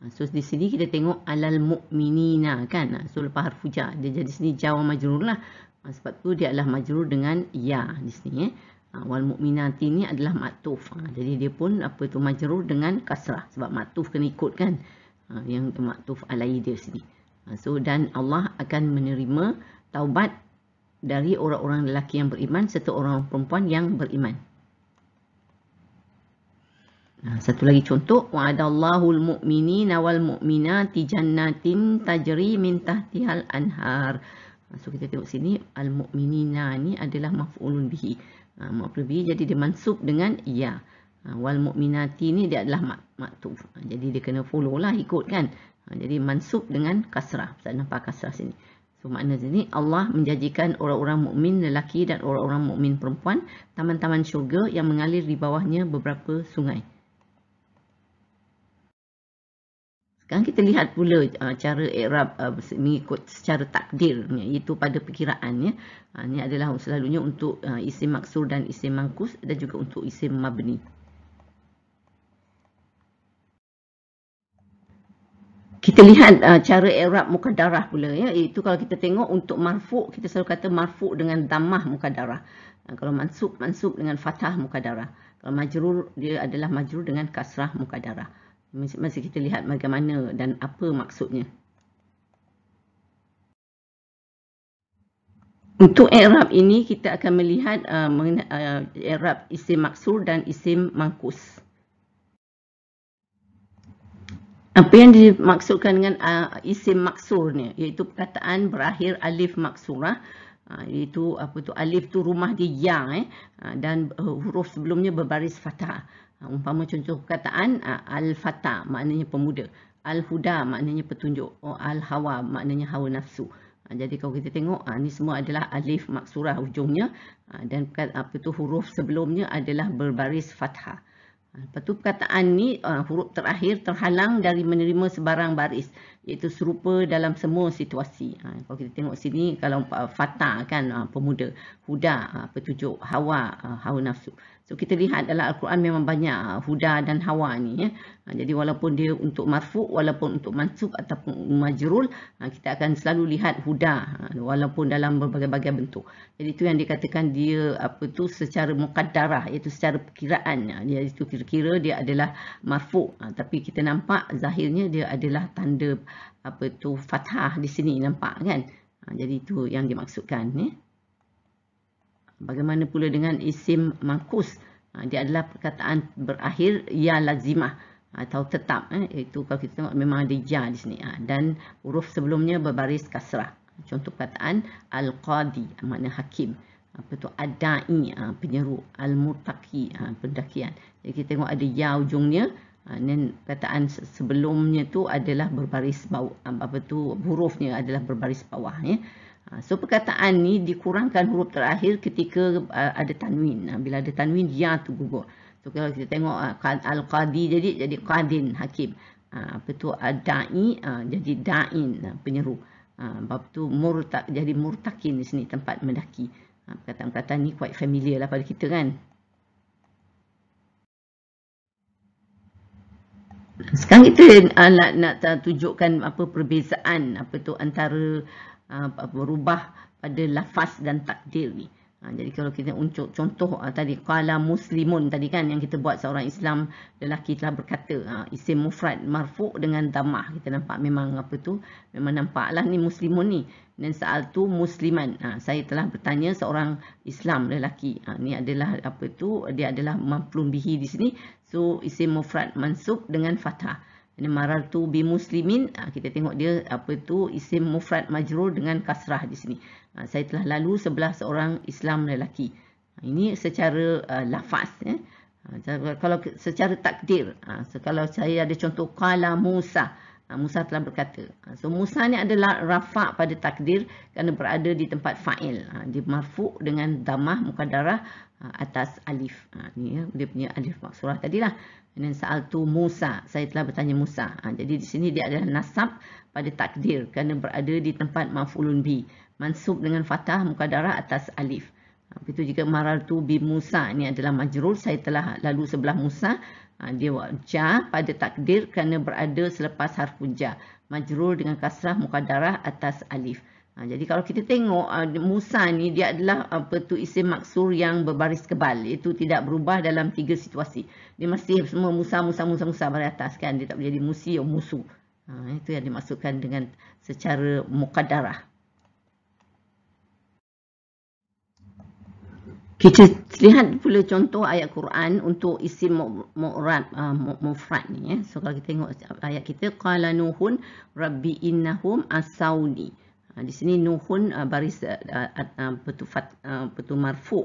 So di sini kita tengok 'alal mu'minina kan. So lepas harfu jar dia jadi sini jar wa majrur lah. Sebab tu dia adalah majrur dengan ya di sini wal mu'minati ni adalah maktuf. Jadi dia pun majrur dengan kasrah sebab maktuf kena ikut kan. Yang maktuf alai dia sini. So dan Allah akan menerima taubat dari orang-orang lelaki yang beriman serta orang perempuan yang beriman. Satu lagi contoh wa'adallahul mu'minina wal mu'minati jannatin tajri min tahtihal anhar. So kita tengok sini al-mu'minina ni adalah maf'ulun bihi. Maf'ul bihi jadi dia mansub dengan ya. Wal mu'minati ni dia adalah maktuf. Jadi dia kena follow lah ikut kan. Jadi mansub dengan kasrah. Saya nampak kasrah sini. So makna sini Allah menjanjikan orang-orang mukmin lelaki dan orang-orang mukmin perempuan taman-taman syurga yang mengalir di bawahnya beberapa sungai. Sekarang kita lihat pula cara i'rab mengikut secara takdirnya, iaitu pada perkiraannya. Ini adalah selalunya untuk isim maksur dan isim mangkus dan juga untuk isim mabni. Kita lihat cara i'rab mukaddarah pula ya, iaitu kalau kita tengok untuk marfu' kita selalu kata marfu' dengan dhammah mukaddarah. Kalau mansub dengan fathah mukaddarah. Kalau majrur dia adalah majrur dengan kasrah mukaddarah. Masih kita lihat bagaimana dan apa maksudnya. Untuk i'rab ini kita akan melihat i'rab isim maksur dan isim mangkus. Apa yang dimaksudkan dengan isim maksur ni, iaitu perkataan berakhir alif maksurah, iaitu alif tu rumah dia ya, dan huruf sebelumnya berbaris fathah. Umpama contoh perkataan al-fata maknanya pemuda, al-huda maknanya petunjuk, al-hawa maknanya hawa nafsu. Jadi kalau kita tengok ni semua adalah alif maksurah ujungnya, dan huruf sebelumnya adalah berbaris fathah. Lepas tu perkataan ni huruf terakhir terhalang dari menerima sebarang baris, iaitu serupa dalam semua situasi. Kalau kita tengok sini, kalau Fata kan pemuda, Huda petunjuk, Hawa hawa nafsu. So kita lihat dalam Al-Quran memang banyak Huda dan Hawa ni ya. Jadi walaupun dia untuk marfu', walaupun untuk mansub ataupun majrul, kita akan selalu lihat Huda walaupun dalam berbagai-bagai bentuk. Jadi itu yang dikatakan dia secara muqaddarah, iaitu secara perkiraan. Dia itu kira-kira dia adalah marfu', tapi kita nampak zahirnya dia adalah tanda fathah di sini, nampak kan? Jadi itu yang dimaksudkan ya. Bagaimana pula dengan isim mangkus? Dia adalah perkataan berakhir ya lazimah atau tetap. Itu kalau kita tengok memang ada ya di sini. Dan huruf sebelumnya berbaris kasrah. Contoh perkataan al-qadi, makna hakim. Ad-da'i, penyeru. Al-murtaqi, pendakian. Jadi kita tengok ada ya ujungnya. Dan perkataan sebelumnya tu adalah berbaris bawah. Hurufnya adalah berbaris bawah ya. So perkataan ni dikurangkan huruf terakhir ketika ada tanwin. Bila ada tanwin, ya tu gugur. So kalau kita tengok al-qadi jadi qadin, hakim. Ad-da'i jadi da'in, penyeru. Bab tu jadi murtakin di sini, tempat mendaki. Perkataan-perkataan ni quite familiar lah pada kita kan. Sekarang kita nak tunjukkan perbezaan antara berubah pada lafaz dan takdir ni. Jadi kalau kita contoh tadi qala muslimun tadi kan, yang kita buat seorang Islam lelaki telah berkata, isim mufrad marfu' dengan dhammah. Kita nampak memang memang nampaklah ni muslimun ni. Dan saal tu musliman. Saya telah bertanya seorang Islam lelaki. Ni adalah dia adalah maf'ulun bihi di sini. So isim mufrad mansub dengan fathah. Ini marartu bi muslimin, kita tengok dia isim mufrad majrur dengan kasrah di sini. Saya telah lalu sebelah seorang Islam lelaki. Ini secara lafaz ya. Kalau secara takdir, kalau saya ada contoh qala Musa, Musa telah berkata. So Musa ni adalah rafa' pada takdir kerana berada di tempat fa'il. Dia marfu' dengan dhammah muqaddarah atas alif. Ni ya, dia punya alif maksurah tadilah. Dan saal tu Musa, saya telah bertanya Musa. Jadi di sini dia adalah nasab pada takdir kerana berada di tempat maf'ulun bi, mansub dengan fathah muqaddarah atas alif. Begitu juga marartu bi Musa, ini adalah majrur, saya telah lalu sebelah Musa. Dia ja pada takdir kerana berada selepas harfu ja, majrur dengan kasrah muqaddarah atas alif. Jadi kalau kita tengok Musa ni dia adalah isim maksur yang berbaris kebal, iaitu tidak berubah dalam 3 situasi. Dia masih semua Musa baris atas kan, dia tak boleh jadi musi atau musu. Itu yang dimaksudkan dengan secara muqaddarah. Kita lihat pula contoh ayat Quran untuk isim mufrad ni ya. So kalau kita tengok ayat kita, qala nuhun rabbi innahum asawni. Di sini nuhun baris marfu'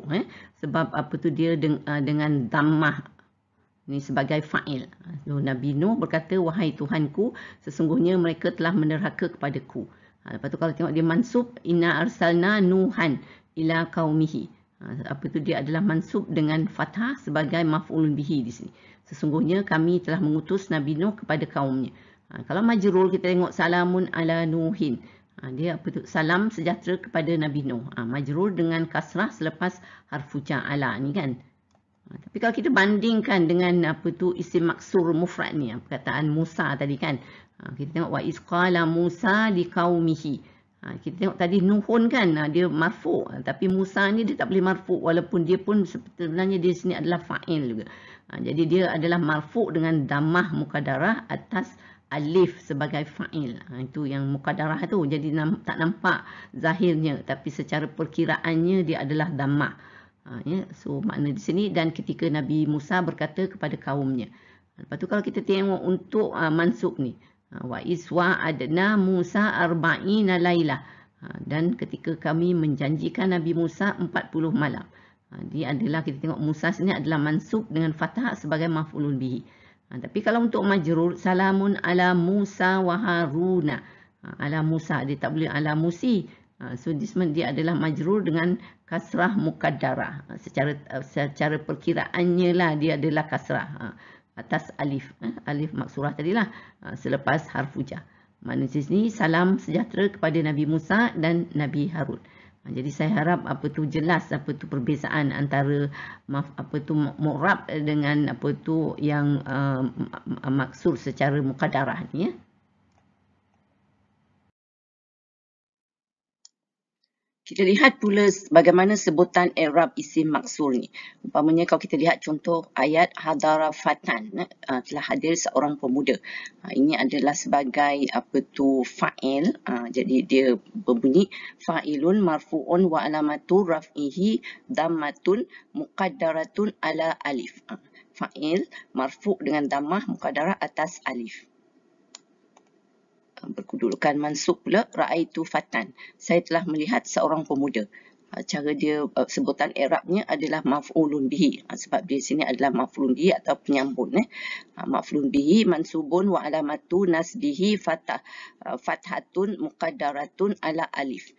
sebab dia dengan dhammah ni sebagai fa'il. So, Nabi Nuh berkata, wahai Tuhanku, sesungguhnya mereka telah menerhaka kepadaku. Lepas tu kalau tengok dia mansub, inna arsalna nuhan ila qaumihi. Dia adalah mansub dengan fathah sebagai maf'ulun bihi di sini. Sesungguhnya kami telah mengutus Nabi Nuh kepada kaumnya. Kalau majrur kita tengok salamun ala nuhin. Dia salam sejahtera kepada Nabi Nuh. Majrur dengan kasrah selepas harfu ja'ala ni kan. Tapi kalau kita bandingkan dengan isim maksur mufrad ni, perkataan Musa tadi kan. Kita tengok wa iz qala Musa liqaumihi. Kita tengok tadi Nuhun kan, dia marfu', tapi Musa ni dia tak boleh marfu' walaupun dia pun sebenarnya di sini adalah fa'il juga. Jadi dia adalah marfu' dengan dhammah muqaddarah atas alif sebagai fa'il. Itu yang muqaddarah tu. Jadi tak nampak zahirnya, tapi secara perkiraannya dia adalah dhammah. Ya, so makna di sini, dan ketika Nabi Musa berkata kepada kaumnya. Lepas tu kalau kita tengok untuk mansub ni, wa iswa adna Musa arba'ina laila. Dan ketika kami menjanjikan Nabi Musa 40 malam. Dia adalah, kita tengok Musa sini adalah mansub dengan fathah sebagai maf'ulun bihi. Tapi kalau untuk majrur, salamun ala Musa wa Haruna. Ala Musa, dia tak boleh ala Musi. So dia adalah majrur dengan kasrah muqaddarah. Secara perkiraannya lah dia adalah kasrah atas alif. Alif maksurah tadilah selepas harfu ja. Makna di sini salam sejahtera kepada Nabi Musa dan Nabi Harun. Jadi saya harap jelas perbezaan antara mu'rab dengan yang maksur secara muqaddarah ni ya. Kita lihat pula bagaimana sebutan i'rab isim maksur ni. Umpamanya kalau kita lihat contoh ayat hadara fatan, telah hadir seorang pemuda. Ini adalah sebagai fa'il. Jadi dia berbunyi fa'ilun marfu'un wa alamatu raf'ihi dhammatun muqaddaratun ala alif. Fa'il marfu' dengan dhammah muqaddarah atas alif. Berkedudukan mansub pula ra'aitu fatan. Saya telah melihat seorang pemuda. Cara dia sebutan i'rabnya adalah maf'ulun bihi. Sebab di sini adalah maf'ulun bihi atau penyambung. Maf'ulun bihi mansubun wa alamatu nasbihi fathatun muqaddaratun ala alif.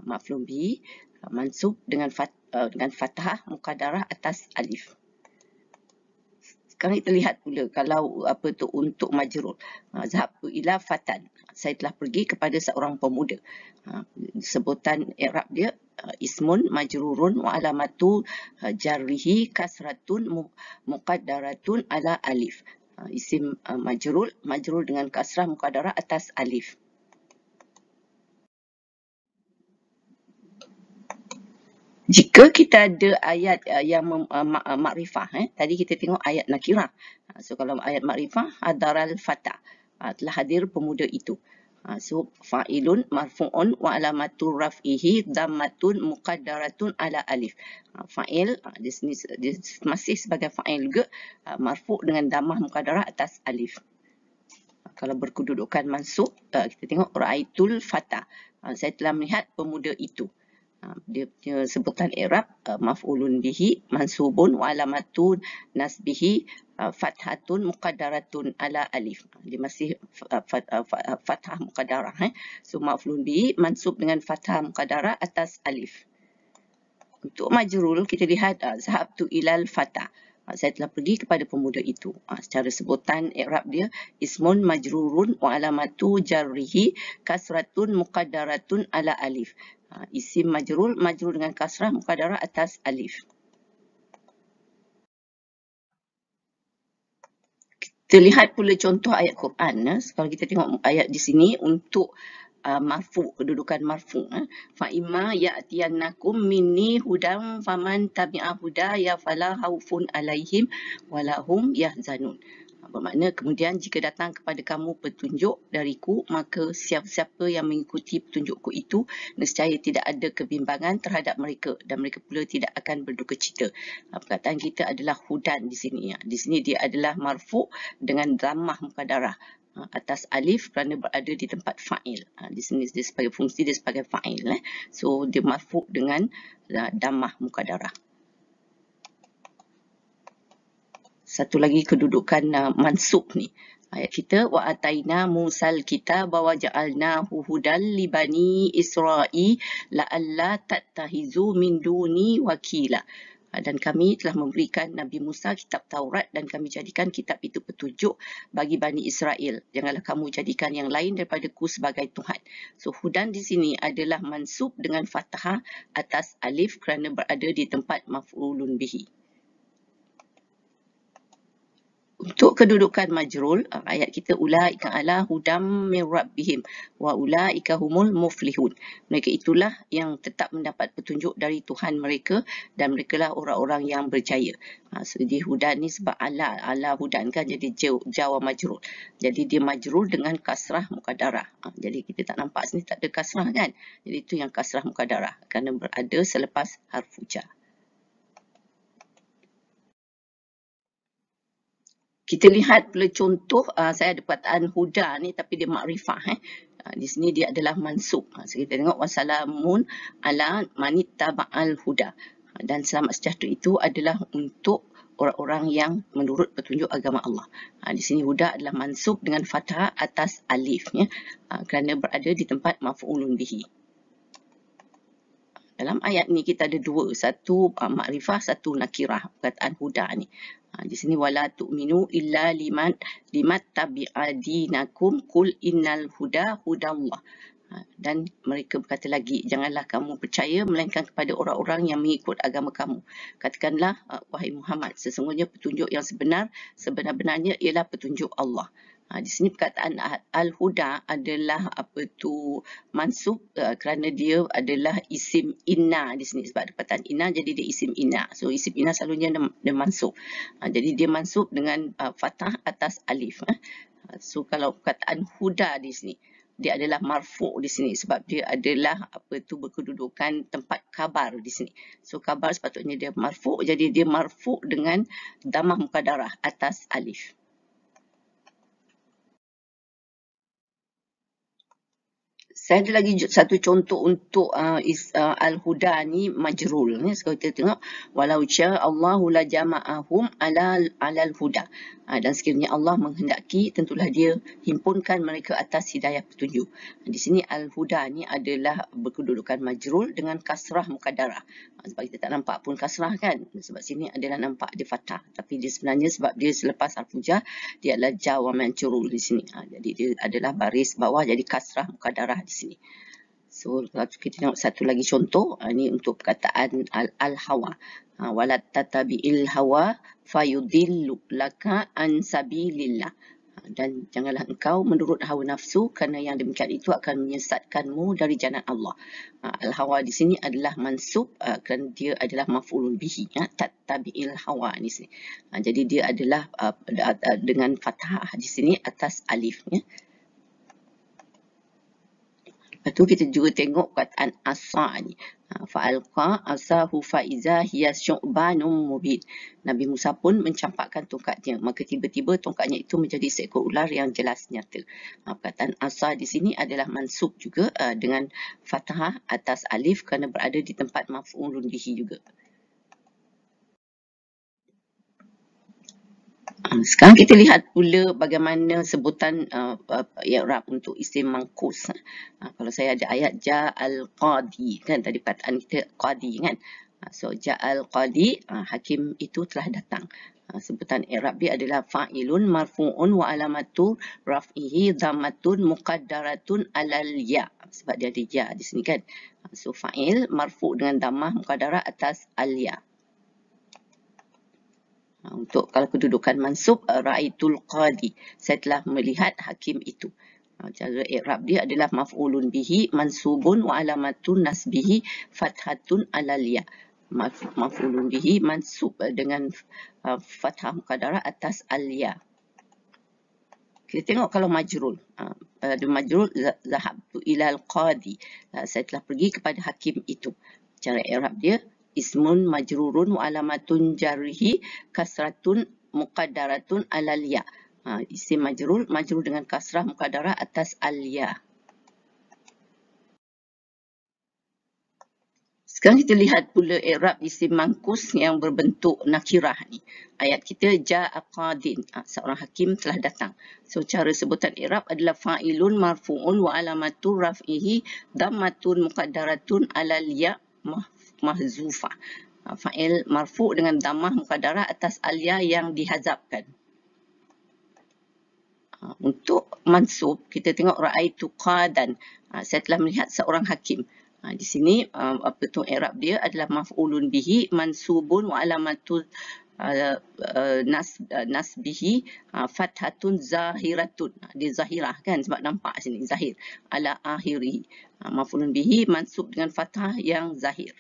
Maf'ulun bihi mansub dengan fathah muqaddarah atas alif. Sekarang kita lihat pula kalau untuk majrur. Zahabtu ila fatan. Saya telah pergi kepada seorang pemuda. Sebutan i'rab dia ismun majrurun wa alamatu jarrihi kasratun muqaddaratun ala alif. Isim majrur dengan kasrah muqaddarah atas alif. Jika kita ada ayat yang makrifah, tadi kita tengok ayat nakirah. So kalau ayat makrifah, hadaral fata, telah hadir pemuda itu. So fa'ilun marfu'un wa alamatu raf'ihi dhammatun muqaddaratun ala alif. Fa'il di sini dia masih sebagai fa'il juga, marfu' dengan dhammah muqaddarah atas alif. Kalau berkedudukan mansub, kita tengok ra'aitul fata. Saya telah melihat pemuda itu. Dia punya sebutan i'rab maf'ulun bihi mansubun wa alamatun nasbihi fathatun muqaddaratun ala alif. Dia masih fathah muqaddarah. So maf'ulun bihi mansub dengan fathah muqaddarah atas alif. Untuk majrur kita lihat zahabtu ilal fata. Saya telah pergi kepada pemuda itu. Secara sebutan i'rab dia ismun majrurun wa alamatu jarrihi kasratun muqaddaratun ala alif. Isim majrur dengan kasrah muqaddarah atas alif. Kita lihat pula contoh ayat Quran. Kalau kita tengok ayat di sini untuk marfu, kedudukan marfu. Fa imma ya'tiyannakum minni hudam faman tabi'a hudaya fala khaufun alaihim walahum yahzanun. Bermakna kemudian jika datang kepada kamu petunjuk dariku, maka siapa yang mengikuti petunjukku itu, nescaya tidak ada kebimbangan terhadap mereka dan mereka pula tidak akan berduka cita. Perkataan kita adalah hudan di sini. Di sini dia adalah marfu' dengan dhammah muqaddarah atas alif kerana berada di tempat fa'il. Di sini dia sebagai fungsi dia sebagai fa'il. So dia marfu' dengan dhammah muqaddarah. Satu lagi kedudukan mansub ni. Ayat kita wa ataina Musal kitaba wa ja'alnahu hudal li bani Israil la'alla tattahizu min duni wakila. Dan kami telah memberikan Nabi Musa kitab Taurat dan kami jadikan kitab itu petunjuk bagi Bani Israel. Janganlah kamu jadikan yang lain daripadaku sebagai Tuhan. So hudan di sini adalah mansub dengan fathah atas alif kerana berada di tempat maf'ulun bihi. Untuk kedudukan majrul, ayat kita ulaika ala hudam min rabbihim wa ulaika humul muflihun. Mereka itulah yang tetap mendapat petunjuk dari Tuhan mereka dan merekalah orang-orang yang berjaya. So di hudan ni sebab ala hudan kan jadi jawa majrul. Jadi dia majrul dengan kasrah muqaddarah. Jadi kita tak nampak sini tak ada kasrah kan. Jadi itu yang kasrah muqaddarah kerana berada selepas harfu jar. Kita lihat pula contoh, saya ada perkataan huda ni tapi dia makrifah. Di sini dia adalah mansub. So kita tengok wassalamun ala manittaba'al huda. Dan selamat sejahtera itu adalah untuk orang-orang yang menurut petunjuk agama Allah. Di sini huda adalah mansub dengan fathah atas alif kerana berada di tempat maf'ulun bihi. Dalam ayat ni kita ada dua, satu makrifah, satu nakirah, perkataan huda ni. Di sini wala tu'minu illa limat tabi'a dinakum qul innal huda hudallah. Dan mereka berkata lagi, janganlah kamu percaya melainkan kepada orang-orang yang mengikut agama kamu. Katakanlah, wahai Muhammad, sesungguhnya petunjuk yang sebenar-benarnya ialah petunjuk Allah. Di sini perkataan al-huda adalah mansub kerana dia adalah isim inna di sini, sebab ada perkataan inna jadi dia isim inna. So isim inna selalunya dia mansub. Jadi dia mansub dengan fathah atas alif. So kalau perkataan huda di sini, dia adalah marfu' di sini sebab dia adalah berkedudukan tempat khabar di sini. So khabar sepatutnya dia marfu', jadi dia marfu' dengan dhammah muqaddarah atas alif. Saya ada lagi satu contoh untuk al-huda ni majrul ni. Sekarang kita tengok walau syaa Allahu la jama'ahum alal huda. Dan sekiranya Allah menghendaki, tentulah dia himpunkan mereka atas hidayah petunjuk. Di sini al-huda ni adalah berkedudukan majrul dengan kasrah muqaddarah. Sebab kita tak nampak pun kasrah kan. Sebab sini adalah nampak dia fathah. Tapi dia sebenarnya sebab dia selepas al-fujah, dia adalah jawa mancurul di sini. Jadi dia adalah baris bawah, jadi kasrah muqaddarah di sini. So kita tengok satu lagi contoh. Ini untuk perkataan al-hawa. Wala tatabi'il hawa fayudillu laka an sabilillah. Dan janganlah engkau menurut hawa nafsu, kerana yang demikian itu akan menyesatkanmu dari jalan Allah. Al-hawa di sini adalah mansub kerana dia adalah maf'ulun bihi. Tattabi'il hawa di sini. Jadi dia adalah dengan fathah di sini atas alif. Lepas tu kita juga tengok perkataan asa ni. Fa'alqa asahu fa'iza hiya syu'banum mubin. Nabi Musa pun mencampakkan tongkatnya. Maka tiba-tiba tongkatnya itu menjadi seekor ular yang jelas nyata. Perkataan asa di sini adalah mansub juga dengan fathah atas alif kerana berada di tempat maf'ulun bihi juga. Sekarang kita lihat pula bagaimana sebutan i'rab untuk isim mangkus. Kalau saya ada ayat ja'al qadi kan, tadi perkataan kita qadi kan. So ja'al qadi, hakim itu telah datang. Sebutan i'rab dia adalah fa'ilun marfu'un wa alamatu raf'ihi dhammatun muqaddaratun alal ya. Sebab dia ada ya di sini kan. So fa'il marfu' dengan dhammah muqaddarah atas al ya. Untuk kalau kedudukan mansub, ra'aitul qadi, saya telah melihat hakim itu. Cara i'rab dia adalah maf'ulun bihi mansubun wa alamatun nasbihi fathatun alal ya. Maf'ulun bihi mansub dengan fathah muqaddarah atas al ya. Kita tengok kalau majrul. Pada majrul, zahabtu ilal qadi, saya telah pergi kepada hakim itu. Cara i'rab dia ismun majrurun wa alamatun jarrihi kasratun muqaddaratun alal ya. Isim majrur dengan kasrah muqaddarah atas al ya. Sekarang kita lihat pula i'rab isim mangkus yang berbentuk nakirah ni. Ayat kita ja'a qadin, seorang hakim telah datang. So cara sebutan i'rab adalah fa'ilun marfu'un wa alamatu raf'ihi dhammatun muqaddaratun alal ya mahzufah. Fa'il marfu' dengan dhammah muqaddarah atas al-ya yang dihazabkan. Untuk mansub, kita tengok ra'aitu qadan, saya telah melihat seorang hakim. Di sini i'rab dia adalah maf'ulun bihi mansubun wa alamatu nasbihi fathatun zahiratun. Dia zahirah kan, sebab nampak sini zahir ala akhiri. Maf'ulun bihi mansub dengan fathah yang zahir.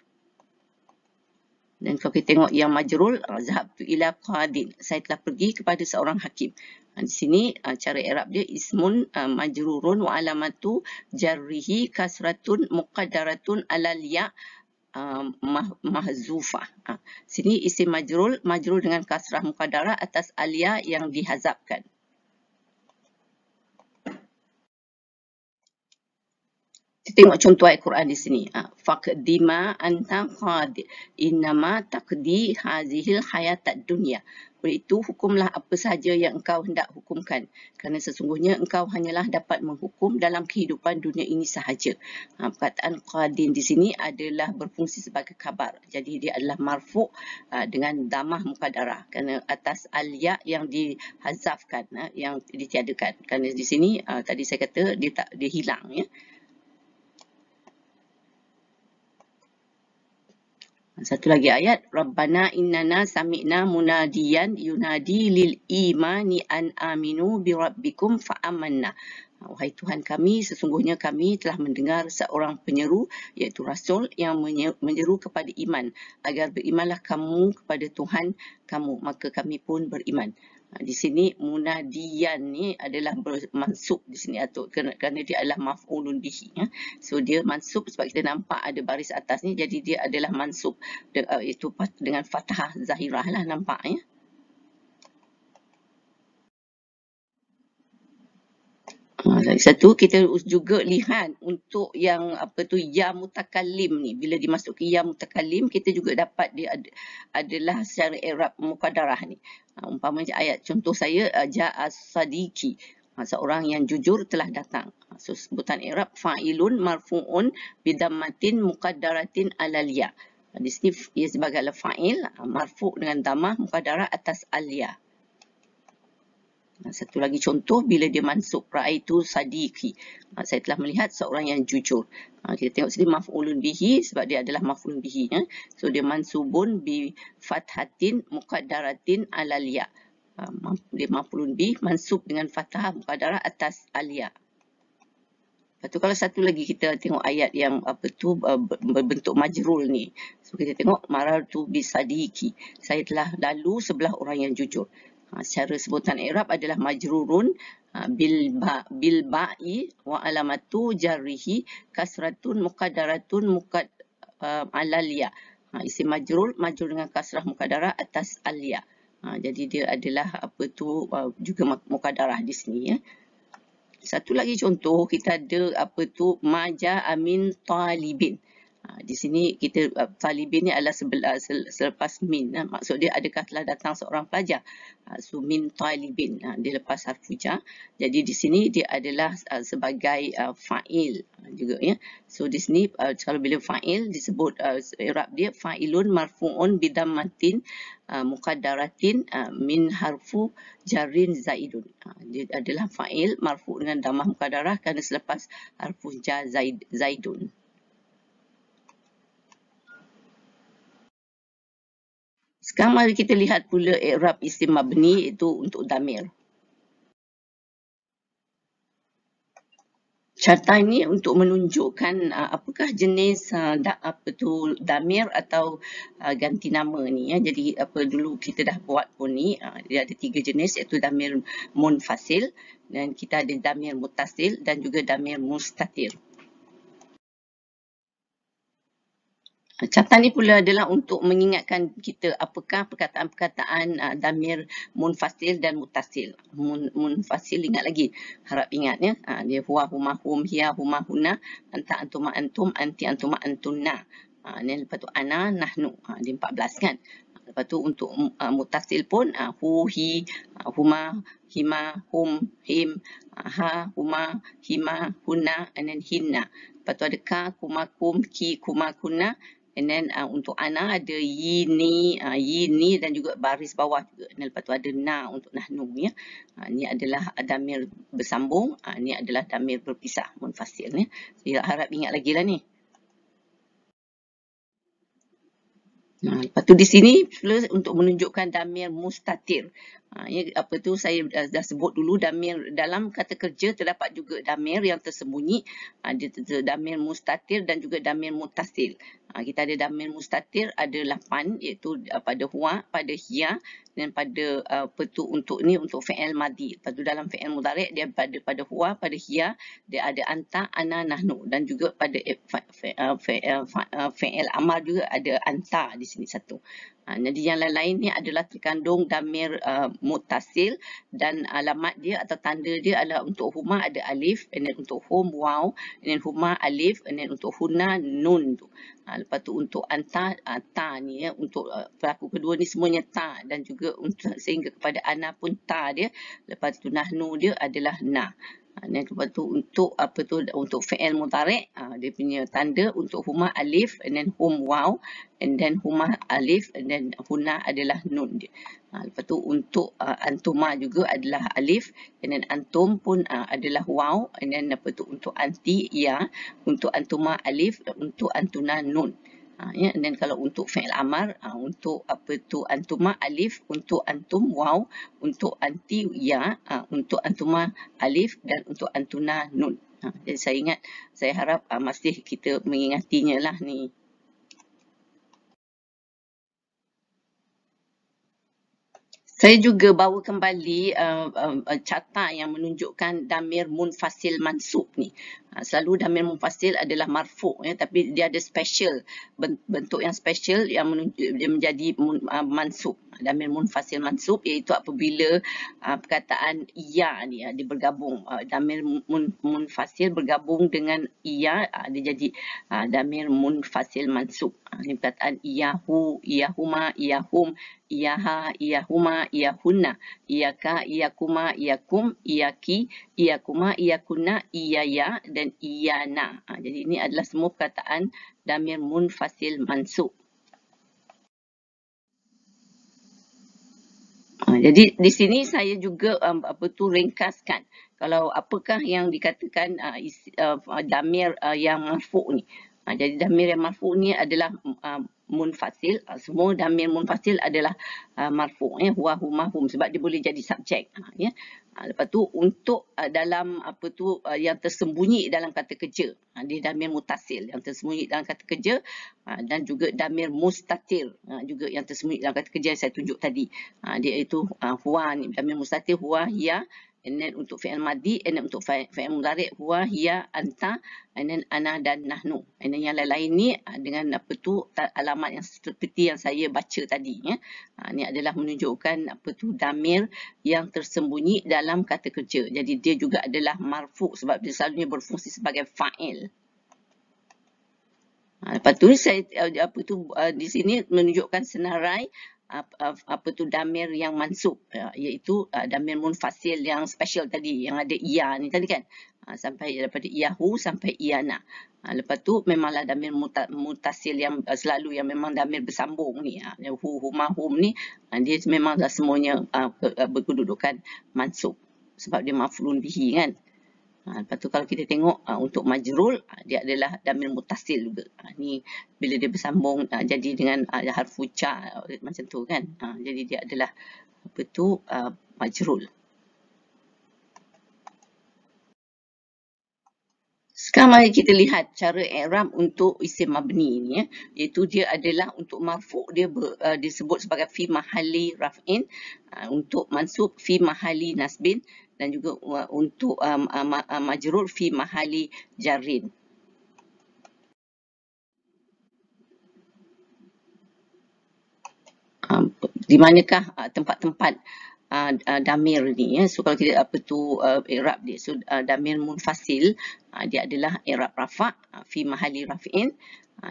Dan kalau kita tengok yang majrul, zahabtu ila qadin, saya telah pergi kepada seorang hakim. Di sini cara i'rab dia ismun majrurun wa alamatu jarrihi kasratun muqaddaratun alal ya mahzufah. Sini isim majrul dengan kasrah muqaddarah atas al ya yang dihazabkan. Kita tengok contoh ayat Quran di sini. Faqdima anta qadi innama taqdi hazihil hayatad dunya. Oleh itu, hukumlah apa sahaja yang engkau hendak hukumkan. Kerana sesungguhnya engkau hanyalah dapat menghukum dalam kehidupan dunia ini sahaja. Perkataan qadin di sini adalah berfungsi sebagai khabar. Jadi dia adalah marfu' dengan damah muqaddarah. Kerana atas al-ya yang dihazafkan, yang ditiadakan. Kerana di sini tadi saya kata dia hilang, ya. Satu lagi ayat, Rabbana innana sami'na munadiyan yunadi lil imani an aminu bi rabbikum fa amanna. Wahai Tuhan kami, sesungguhnya kami telah mendengar seorang penyeru, iaitu Rasul yang menyeru kepada iman, agar berimanlah kamu kepada Tuhan kamu, maka kami pun beriman. Di sini munadiyan ni adalah bermansub di sini kerana dia adalah maf'ulun bihi, ya. So dia mansub sebab kita nampak ada baris atas ni, jadi dia adalah mansub itu dengan fathah zahirah lah, nampak, ya. Satu, kita juga lihat untuk yang ya mutakallim ni, bila dimasuki ya mutakallim, kita juga dapat dia adalah secara i'rab muqaddarah ni. Umpamanya ayat contoh saya, ja'a sadiqi, seorang yang jujur telah datang. So sebutan i'rab fa'ilun marfu'un bidammatin muqaddaratin alal ya. Di sini ia sebagai fa'il marfu' dengan damah muqaddarah atas al-ya. Satu lagi contoh, bila dia mansub ra'aitu sadiqi, saya telah melihat seorang yang jujur. Kita tengok sini maf'ulun bihi sebab dia adalah maf'ulun bihi, ya. So dia mansubun bi fathatin muqaddaratin alal ya. Dia maf'ulun bihi mansub dengan fathah muqaddarah atas al-ya. Lepas tu kalau satu lagi kita tengok ayat yang berbentuk majrul ni. So kita tengok marartu bi sadiqi, saya telah lalu sebelah orang yang jujur. Secara sebutan i'rab adalah majrurun bil ba'i wa alamatu jarrihi kasratun muqaddaratun alal ya. Isim majrur dengan kasrah muqaddarah atas al ya. Jadi dia adalah juga muqaddarah di sini, ya. Satu lagi contoh, kita ada maja amin talibin. Di sini kita talibin ni adalah selepas min. Maksud dia adakah telah datang seorang pelajar. So min talibin, dia lepas harfu jar. Jadi di sini dia adalah sebagai fa'il juga, ya. So di sini kalau bila fa'il disebut i'rab dia fa'ilun marfu'un bidammatin muqaddaratin min harfu jarin zaidun. Dia adalah fa'il marfu' dengan damah muqaddarah kerana selepas harfu jar zaidun. Sekarang mari kita lihat pula i'rab isim mabni, itu untuk damir. Carta ini untuk menunjukkan apakah jenis damir atau ganti nama ni, ya. Jadi dulu kita dah buat pun ni, dia ada 3 jenis, iaitu damir munfasil, dan kita ada damir muttasil dan juga damir mustatir. Catatan ni pula adalah untuk mengingatkan kita apakah perkataan-perkataan damir munfasil dan muttasil. Munfasil, ingat lagi, harap ingat, ya. Dia huwa, huma, hum, hiya, huma, huna, anta, antuma, antum, anti, antuma, antunna. Lepas tu ana, nahnu. Dia 14 kan. Lepas tu untuk muttasil pun hu, hi, huma, hima, hum, him, ha, huma, hima, huna, and then hinna. Lepas tu ada ka, kuma, kum, ki, kuma, kuna. And then untuk ana ada yini dan juga baris bawah juga. Dan lepas tu ada na untuk nahnu, ya. Ni adalah damir bersambung, ni adalah damir berpisah munfasil, ya. Saya harap ingat lagi lah ni. Lepas tu di sini untuk menunjukkan damir mustatir. Saya dah sebut dulu, damir dalam kata kerja terdapat juga damir yang tersembunyi. Ada damir mustatir dan juga damir muttasil. Kita ada damir mustatir ada 8, iaitu pada huwa, pada hiya, dan pada untuk fi'il madhi. Lepas tu dalam fi'il mudhari' dia pada huwa, pada hiya, dia ada anta, ana, nahnu, dan juga pada fi'il amar juga ada anta di sini satu. Jadi yang lain-lain ni adalah terkandung damir muttasil dan alamat dia atau tanda dia adalah untuk huma ada alif, and then untuk hum waw, and then huma alif, and then untuk hunna nun tu. Lepas tu untuk anta ta ni ya, untuk pelaku kedua ni semuanya ta, dan juga untuk sehingga kepada ana pun ta dia. Lepas tu nahnu dia adalah na. Dan lepas tu untuk untuk fi'il mudhari' dia punya tanda untuk huma alif, and then hum waw, and then huma alif, and then hunna adalah nun dia. Lepas tu untuk antuma juga adalah alif, and then antum pun adalah waw, and then lepas tu untuk anti ya, untuk antuma alif, untuk antuna nun. Ya, dan kalau untuk fi'il amar untuk antuma alif, untuk antum waw, untuk anti ya, untuk antuma alif, dan untuk antuna nun. Jadi saya harap masih kita mengingatinya lah ni. Saya juga bawa kembali carta yang menunjukkan damir munfasil mansub ni. Selalu damir munfasil adalah marfu' ya, tapi dia ada special, bentuk yang special yang dia menjadi mansub. Damir munfasil mansub iaitu apabila perkataan iya ni dia bergabung, damir munfasil bergabung dengan iya, dia jadi damir munfasil mansub. Ini perkataan iyahu, iyahuma, iyahum, iyaha, iyahuma, iyahunna, iyaka, iyakuma, iyakum, iyaki, iyakuma, iyakunna, iyaya, dan iyana. Jadi ini adalah semua perkataan damir munfasil mansub. Jadi di sini saya juga ringkaskan kalau apakah yang dikatakan damir yang marfu' ni. Jadi damir yang marfu' ni adalah munfasil. Semua damir munfasil adalah marfu' ya, huwa, huma, hum, sebab dia boleh jadi subjek ya. Lepas tu untuk dalam yang tersembunyi dalam kata kerja, dia damir mutasil yang tersembunyi dalam kata kerja, dan juga damir mustatir juga yang tersembunyi dalam kata kerja yang saya tunjuk tadi. Dia itu huwa ni damir mustatir, huwa, hiya, and then untuk fi'il madi, and then untuk fi'il mudhari' huwa, hiya, anta, and then ana dan nahnu. And then yang lain-lain ni dengan alamat yang seperti yang saya baca tadi ya. Ini adalah menunjukkan damir yang tersembunyi dalam kata kerja. Jadi dia juga adalah marfu' sebab dia selalunya berfungsi sebagai fa'il. Lepas tu saya di sini menunjukkan senarai damir yang mansub, iaitu damir munfasil yang special tadi yang ada iya ni tadi kan, sampai daripada iyahu sampai iyana. Lepas tu memanglah damir mutasil yang selalu yang memang damir bersambung ni, hu, huma, hum ni dia memanglah semuanya berkedudukan mansub sebab dia maf'ulun bihi kan. Lepas tu kalau kita tengok untuk majrul, dia adalah damir mutasil juga. Ni bila dia bersambung jadi dengan harfu ca macam tu kan. Jadi dia adalah majrul. Sekarang mari kita lihat cara i'rab untuk isim mabni ni ya. Iaitu dia adalah untuk marfu' dia disebut sebagai fi mahalli raf'in, untuk mansub fi mahalli nasbin, dan juga untuk majrur fi mahalli jarrin. Di manakah tempat-tempat damir ni ya. So kalau kita i'rab dia, so damir munfasil dia adalah i'rab rafa' fi mahalli raf'in,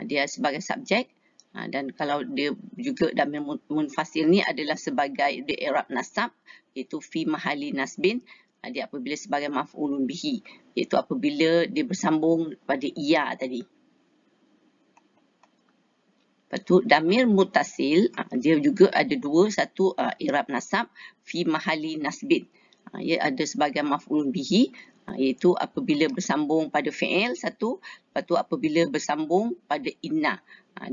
dia sebagai subjek, dan kalau dia juga damir munfasil ni adalah sebagai dia i'rab nasab, iaitu fi mahalli nasbin, dia apabila sebagai maf'ulun bihi, iaitu apabila dia bersambung pada iya tadi. Lepas tu damir mutasil dia juga ada dua, satu i'rab nasab fi mahalli nasbin, ia ada sebagai maf'ulun bihi, iaitu apabila bersambung pada fi'il satu, lepas tu apabila bersambung pada inna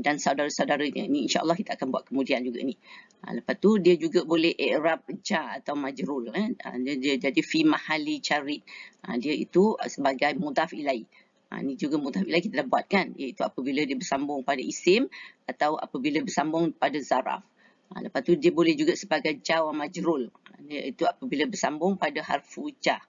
dan saudara-saudaranya. Ini insya-Allah kita akan buat kemudian juga ni. Lepas tu dia juga boleh i'rab jar atau majrur dia jadi fi mahalli jarri, dia itu sebagai mudhaf ilaih. Ini juga mudhaf ilaih kita dah buat kan, iaitu apabila dia bersambung pada isim atau apabila bersambung pada zaraf. Lepas tu dia boleh juga sebagai jar wa majrur, iaitu apabila bersambung pada harfu jar.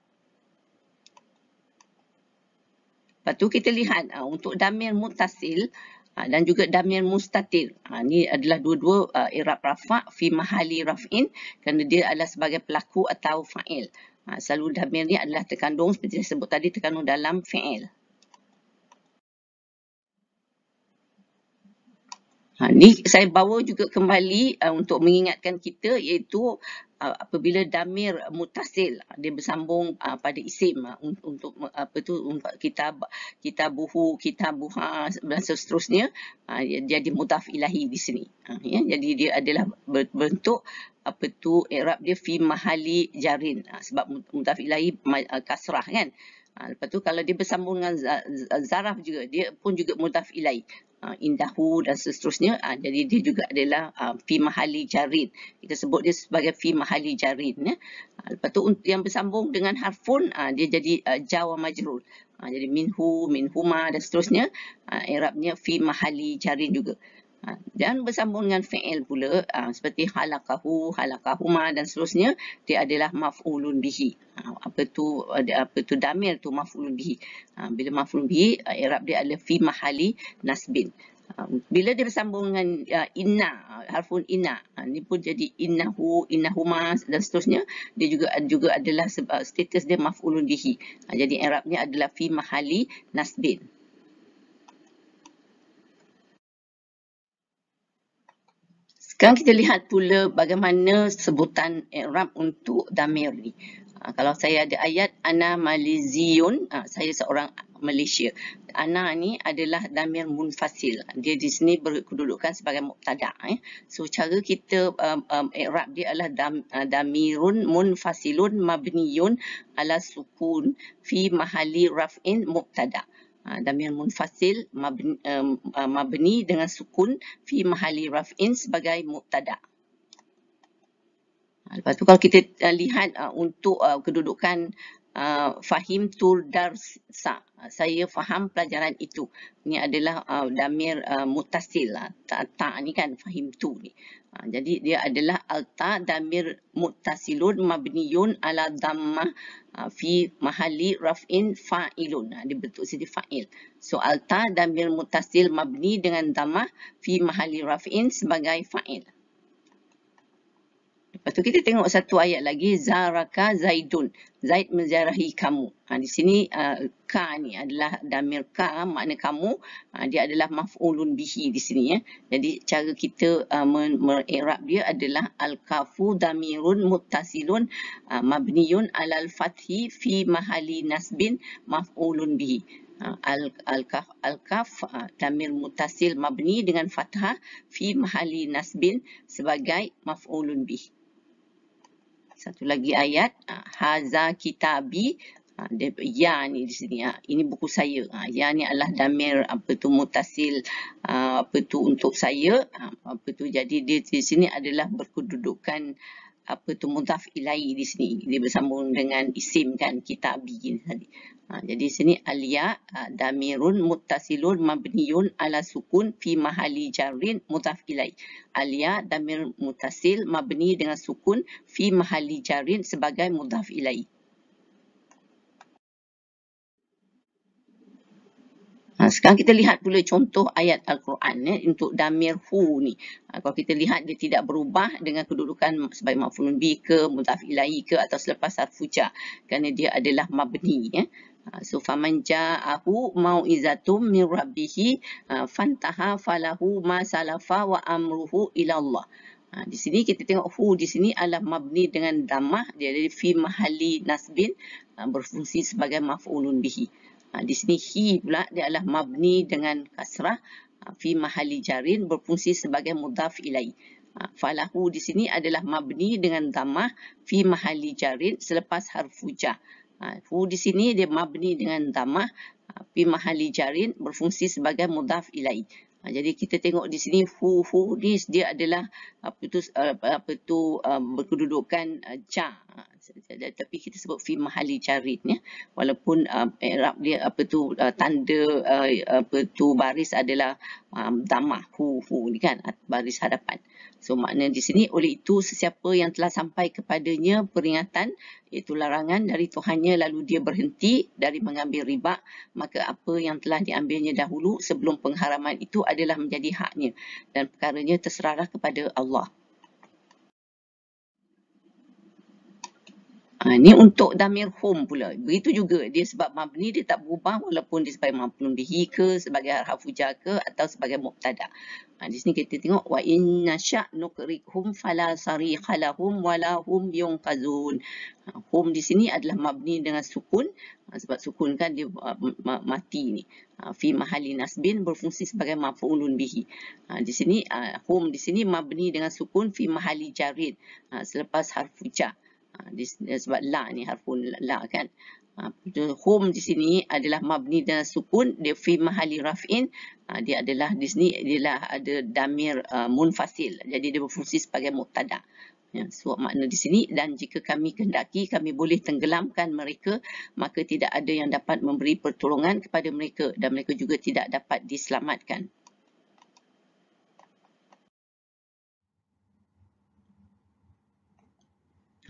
Lepas tu kita lihat untuk damir mutasil, Dan juga damir mustatir. Ini adalah dua-dua i'rab rafa' fi mahali raf'in kerana dia adalah sebagai pelaku atau fa'il. Selalu damir ni adalah terkandung seperti saya sebut tadi, terkandung dalam fi'il. Ni saya bawa juga kembali untuk mengingatkan kita, iaitu apabila damir mutasil dia bersambung pada isim untuk kitabuhu, kitabuha dan seterusnya, jadi mudhaf ilahi di sini. Jadi dia adalah berbentuk i'rab dia fi mahali jarin, sebab mudhaf ilahi kasrah kan. Lepas tu kalau dia bersambung dengan zaraf juga, dia pun juga mudhaf ilaih. Indahu dan seterusnya, jadi dia juga adalah fi mahali jarin. Kita sebut dia sebagai fi mahali jarin. Lepas tu yang bersambung dengan harfun, dia jadi jar wa majrur. Jadi minhu, minhuma dan seterusnya, i'rabnya fi mahali jarin juga. Dan bersambung dengan fi'il pula, seperti halakahu, halakahuma dan seterusnya, dia adalah maf'ulun bihi. Apa tu damir tu maf'ulun bihi. Bila maf'ulun bihi, i'rab dia adalah fi mahali nasbin. Bila dia bersambung dengan inna, harfun inna, ni pun jadi innahu, innahuma dan seterusnya, dia juga adalah status dia maf'ulun bihi. Jadi i'rabnya adalah fi mahali nasbin. Sekarang kita lihat pula bagaimana sebutan i'rab untuk damir ni. Kalau saya ada ayat ana Maliziyun, saya seorang Malaysia. Ana ni adalah damir munfasil. Dia di sini berkedudukan sebagai mubtada. So cara kita i'rab dia adalah damirun munfasilun mabniyun ala sukun fi mahali raf'in mubtada. Damir munfasil mabni dengan sukun fi mahali raf'in sebagai mubtada. Lepas tu kalau kita lihat untuk kedudukan fahim tur darsa, saya faham pelajaran itu. Ini adalah damir muttasil. Ta ni kan fahim tu ni. Jadi dia adalah alta damir muttasilun mabniyun ala dhammah fi mahali raf'in fa'ilun. Dia bentuk sini fa'il. So alta damir muttasil mabni dengan dhammah fi mahali raf'in sebagai fa'il. Lepas tu kita tengok satu ayat lagi, zaraka zaidun. Zaid menziarahi kamu. Di sini ka ni adalah damir ka, makna kamu, dia adalah maf'ulun bihi di sini ya. Jadi cara kita meng'irab dia adalah al-kafu damirun muttasilun mabniyun alal fathi fi mahali nasbin maf'ulun bihi. Al-kaf damir muttasil mabni dengan fathah fi mahali nasbin sebagai maf'ulun bihi. Satu lagi ayat, haza kitabi, ya ni di sini, ini buku saya. Ya ni adalah damir muttasil untuk saya. Jadi dia di sini adalah berkedudukan mudhaf ilaih di sini. Dia bersambung dengan isim kan, kitabi ni tadi. Jadi sini alia damirun muttasilun mabniyun ala sukun fi mahali jarrin mudhaf ilaih. Alia damir muttasil mabni dengan sukun fi mahali jarrin sebagai mudhaf ilaih. Sekarang kita lihat pula contoh ayat Al-Quran untuk damir hu ni. Kalau kita lihat dia tidak berubah dengan kedudukan sebagai maf'ulun bi ke, mudhaf ilaih ke atau selepas harfu jar, kerana dia adalah mabni ya. So faman ja'ahu mau'izatum min rabbih fantaha falahu ma salafa wa amruhu ila Allah. Di sini kita tengok hu di sini adalah mabni dengan dhammah, dia dari fi mahali nasbin, berfungsi sebagai maf'ulun bihi. Di sini hi pula dia adalah mabni dengan kasrah fi mahali jarin, berfungsi sebagai mudhaf ilaih. Falahu di sini adalah mabni dengan dhammah fi mahali jarin selepas harfu jar. Hu di sini dia mabni dengan dhammah fi mahali jarin, berfungsi sebagai mudhaf ilaih. Jadi kita tengok di sini hu ni dia adalah berkedudukan jar. Tapi kita sebut fi mahali jarin ya. Walaupun i'rab dia tanda baris adalah dhammah hu ni kan, baris hadapan. So makna di sini, oleh itu sesiapa yang telah sampai kepadanya peringatan iaitu larangan dari Tuhannya lalu dia berhenti dari mengambil riba, maka apa yang telah diambilnya dahulu sebelum pengharaman itu adalah menjadi haknya dan perkaranya terserah kepada Allah. Ni untuk damir hum pula. Begitu juga dia sebab mabni dia tak berubah walaupun dia sebagai maf'ulun bihi ke, sebagai harfu jar ke atau sebagai mubtada. Di sini kita tengok wa in nasya' nuqrikhum fala sarikha lahum wala hum yunqazun. Hum di sini adalah mabni dengan sukun sebab sukun kan dia mati ni. Fi mahali nasbin berfungsi sebagai maf'ulun bihi. Di sini hum di sini mabni dengan sukun fi mahali jarin selepas harfu jar. Sebab la ni harfun la kan. Hum di sini adalah mabni dengan sukun, dia fi mahali raf'in, dia adalah di sini adalah ada damir munfasil, jadi dia berfungsi sebagai mubtada. Ya, so makna di sini, dan jika kami kehendaki kami boleh tenggelamkan mereka, maka tidak ada yang dapat memberi pertolongan kepada mereka dan mereka juga tidak dapat diselamatkan.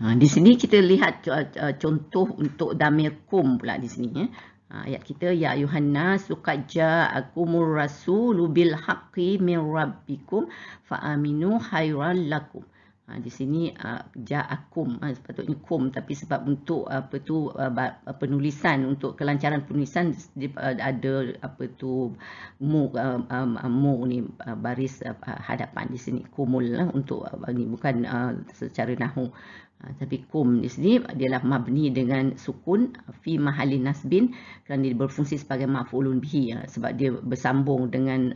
Di sini kita lihat contoh untuk damir kum pula di sini ya. Ayat kita, ya ayuhan nasu qad ja'akumur rasulu bil haqqi min rabbikum fa aminu khairan lakum. Di sini ja'akum, sepatutnya kum, tapi sebab untuk penulisan, untuk kelancaran penulisan ada mu ni baris hadapan di sini kumul untuk ni bukan secara nahwu. Tapi kum di sini adalah mabni dengan sukun fi mahali nasbin kerana dia berfungsi sebagai maf'ulun bihi sebab dia bersambung dengan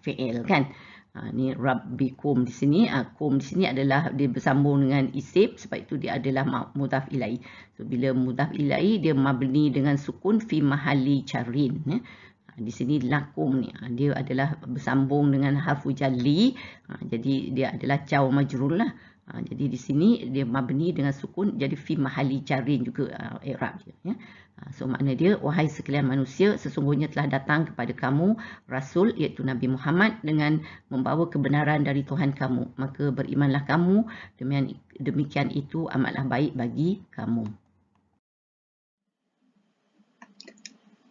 fi'il kan. Ni rabbikum di sini, kum di sini adalah dia bersambung dengan isim sebab itu dia adalah mudhaf ilaih. So bila mudhaf ilaih dia mabni dengan sukun fi mahali jarin ya. Di sini lakum ni dia adalah bersambung dengan harfu jalli, jadi dia adalah jar majrur lah. Jadi di sini dia mabni dengan sukun, jadi fi mahali jarin juga i'rab dia ya. So makna dia, wahai sekalian manusia, sesungguhnya telah datang kepada kamu rasul iaitu Nabi Muhammad dengan membawa kebenaran dari Tuhan kamu, maka berimanlah kamu, demikian itu amatlah baik bagi kamu.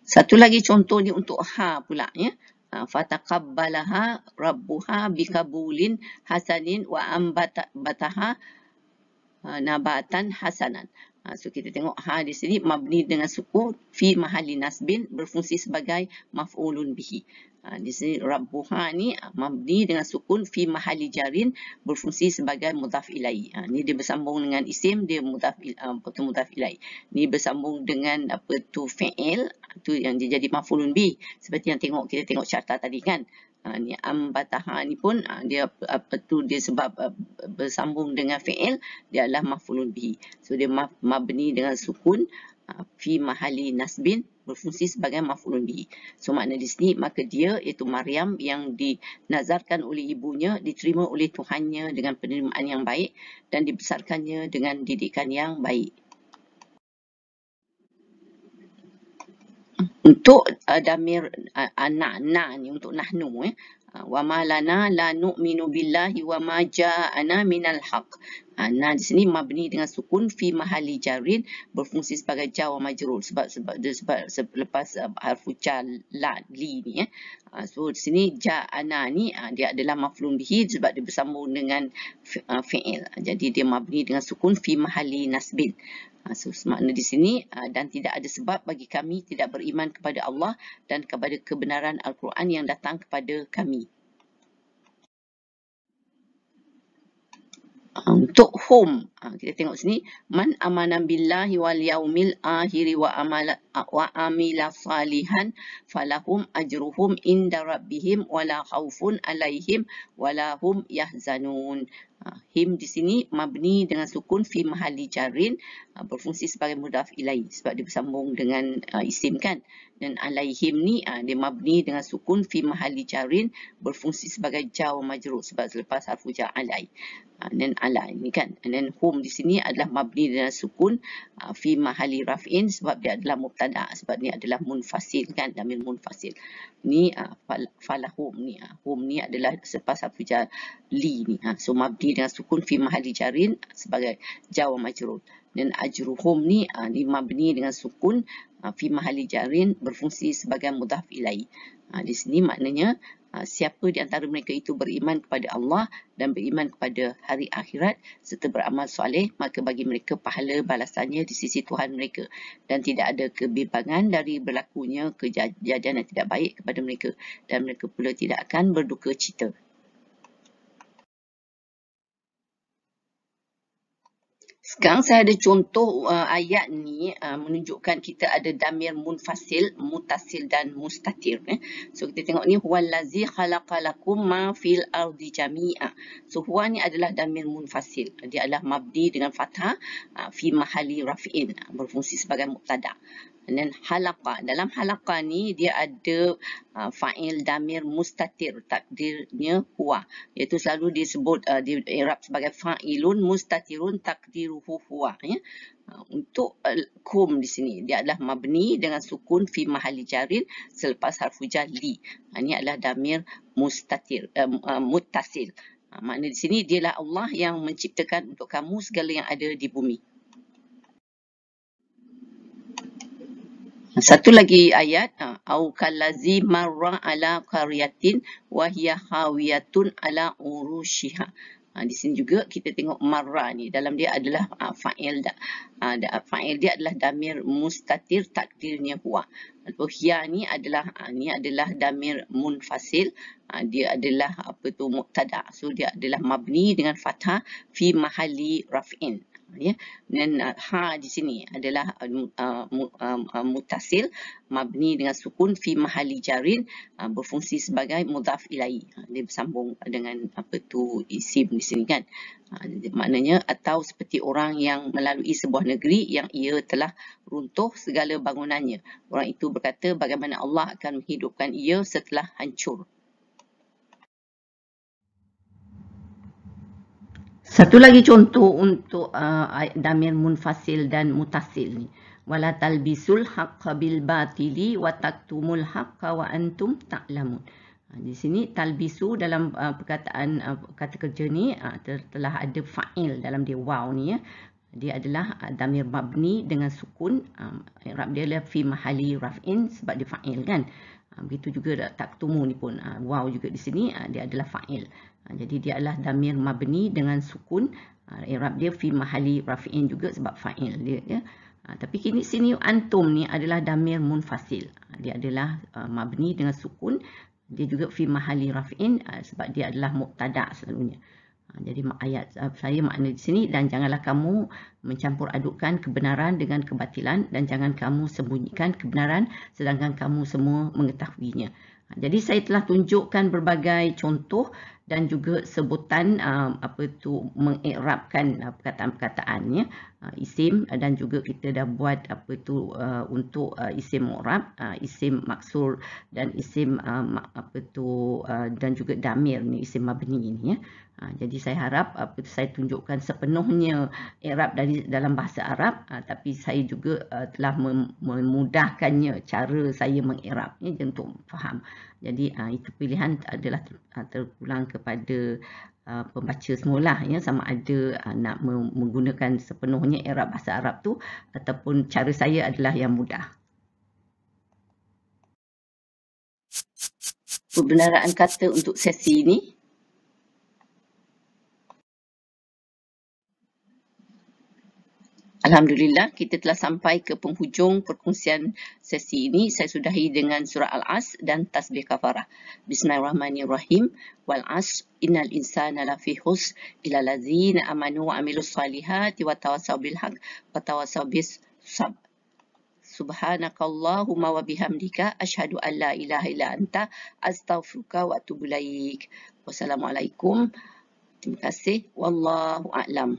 Satu lagi contoh ni untuk ha pula ya. Fataqabbalaha rabbuha bikabulin hasanin wa ambataha nabatan hasanan. So kita tengok ha di sini mabni dengan sukun fi mahali nasbin berfungsi sebagai maf'ulun bihi. Di sini rabbuha ni mabni dengan sukun fi mahali jarin berfungsi sebagai mudhaf ilaih. Ni dia bersambung dengan isim, dia mudhaf ilaih. Ni bersambung dengan fi'il, tu yang dia jadi maf'ulun bihi. Seperti yang kita tengok carta tadi kan. Ni ambataha ni pun dia dia sebab bersambung dengan fi'il, dia adalah maf'ulun bihi. So dia mabni dengan sukun fi mahali nasbin berfungsi sebagai maf'ulun bihi. So makna di sini, maka dia iaitu Maryam yang dinazarkan oleh ibunya diterima oleh Tuhannya dengan penerimaan yang baik dan dibesarkannya dengan didikan yang baik. Untuk damir na ni untuk nahnu wa ma lana la nu'minu billahi wa ma ja'ana minal haq. Na di sini mabni dengan sukun fi mahali jarin berfungsi sebagai jar wa majrur sebab lepas harfu jar la li ni so di sini ja'ana ni dia adalah maf'ulun bihi sebab dia bersambung dengan fi'il. Jadi dia mabni dengan sukun fi mahali nasbin. So makna di sini, dan tidak ada sebab bagi kami tidak beriman kepada Allah dan kepada kebenaran Al-Quran yang datang kepada kami. Untuk hum, kita tengok sini, man amana billahi wal yaumil akhiri wa amila salihan falahum ajruhum inda rabbihim wala khaufun alaihim wala hum yahzanun. Him di sini mabni dengan sukun fi mahali jarin, berfungsi sebagai mudhaf ilaih sebab dia bersambung dengan isim kan. Dan alaihim ni dia mabni dengan sukun fi mahali jarin, berfungsi sebagai jar wa majrur sebab selepas harfu jar alai. Dan ala ini kan. And then hum di sini adalah mabni dengan sukun fi mahali raf'in sebab dia adalah mubtada, sebab ni adalah munfasil kan, damir munfasil. Ni falahum ni, hum ni adalah selepas harfu jar li ni. So mabni dengan sukun fi mahali jarin sebagai jar wa majrur. Dan ajruhum ni mabni dengan sukun fi mahali jarin, berfungsi sebagai mudhaf ilaih. Di sini maknanya siapa di antara mereka itu beriman kepada Allah dan beriman kepada hari akhirat serta beramal soleh, maka bagi mereka pahala balasannya di sisi Tuhan mereka, dan tidak ada kebimbangan dari berlakunya kejadian yang tidak baik kepada mereka, dan mereka pula tidak akan berduka cita. Sekarang saya ada contoh ayat ni menunjukkan kita ada damir munfasil, mutasil dan mustatir. So kita tengok ni, huwallazi khalaqalakum ma fil ardi jami'a. So huwa ni adalah damir munfasil. Dia adalah mabni dengan fathah fi mahali raf'in, berfungsi sebagai mubtada. Dan halaqa, dalam halaqa ni dia ada fa'il damir mustatir, takdirnya huwa, iaitu selalu disebut di i'rab sebagai fa'ilun mustatirun takdiruhu huwa ya. Untuk kum di sini dia adalah mabni dengan sukun fi mahali jarin selepas harfu jar li. Ini adalah damir mustatir, muttasil. Makna di sini dialah Allah yang menciptakan untuk kamu segala yang ada di bumi. Satu lagi ayat, au kallazi marra ala qaryatin wa hiya khawiyatun ala urushiha. Di sini juga kita tengok marra ni, dalam dia adalah fa'il fa'il dia adalah damir mustatir, takdirnya huwa. Lalu hiya ni adalah damir munfasil, dia adalah mubtada. So dia adalah mabni dengan fathah fi mahali raf'in. Ya. Dan ha di sini adalah mutasil, mabni dengan sukun fi mahali jarin, berfungsi sebagai mudhaf ilaih. Dia bersambung dengan isim di sini kan. Maknanya atau seperti orang yang melalui sebuah negeri yang ia telah runtuh segala bangunannya. Orang itu berkata bagaimana Allah akan menghidupkan ia setelah hancur. Satu lagi contoh untuk damir munfasil dan mutasil ni. Wala talbisul haqqa bil batili wa taktumul haqqa wa antum ta'lamun. Di sini talbisu dalam perkataan kata kerja ni telah ada fa'il dalam dia, waw ni ya. Dia adalah damir mabni dengan sukun, i'rab dia adalah fi mahali raf'in sebab dia fa'il kan. Begitu juga taktumu ni pun waw juga di sini dia adalah fa'il. Jadi dia adalah damir mabni dengan sukun, i'rab dia fi mahali raf'in juga sebab fa'il dia ya. Tapi sini antum ni adalah damir munfasil. Dia adalah mabni dengan sukun, dia juga fi mahali raf'in sebab dia adalah mubtada selalunya. Jadi ayat saya makna di sini, dan janganlah kamu mencampur adukkan kebenaran dengan kebatilan, dan jangan kamu sembunyikan kebenaran sedangkan kamu semua mengetahuinya. Jadi saya telah tunjukkan berbagai contoh dan juga sebutan mengi'rabkan perkataan-perkataannya, isim, dan juga kita dah buat untuk isim mu'rab, isim maksur dan isim dan juga damir ni, isim mabni ni ya. Jadi saya harap saya tunjukkan sepenuhnya i'rab dalam bahasa Arab, tapi saya juga telah memudahkannya cara saya mengi'rabnya untuk faham. Jadi itu pilihan adalah terpulang kepada pembaca semula ya, sama ada nak menggunakan sepenuhnya i'rab bahasa Arab tu ataupun cara saya adalah yang mudah. Pembenaraan kata untuk sesi ini. Alhamdulillah, kita telah sampai ke penghujung perkongsian sesi ini. Saya sudahi dengan surah Al-Asr dan tasbih kafarah. Bismillahirrahmanirrahim. Wal asr innal insana lafi khusr illa allazina amanu wa amilus salihati wa tawassaw bil haqq wa tawassaw bis sabr. Subhanakallahumma wa bihamdika asyhadu an la ilaha illa anta astaghfiruka wa atubu ilaik. Wassalamualaikum. Terima kasih. Wallahu a'lam.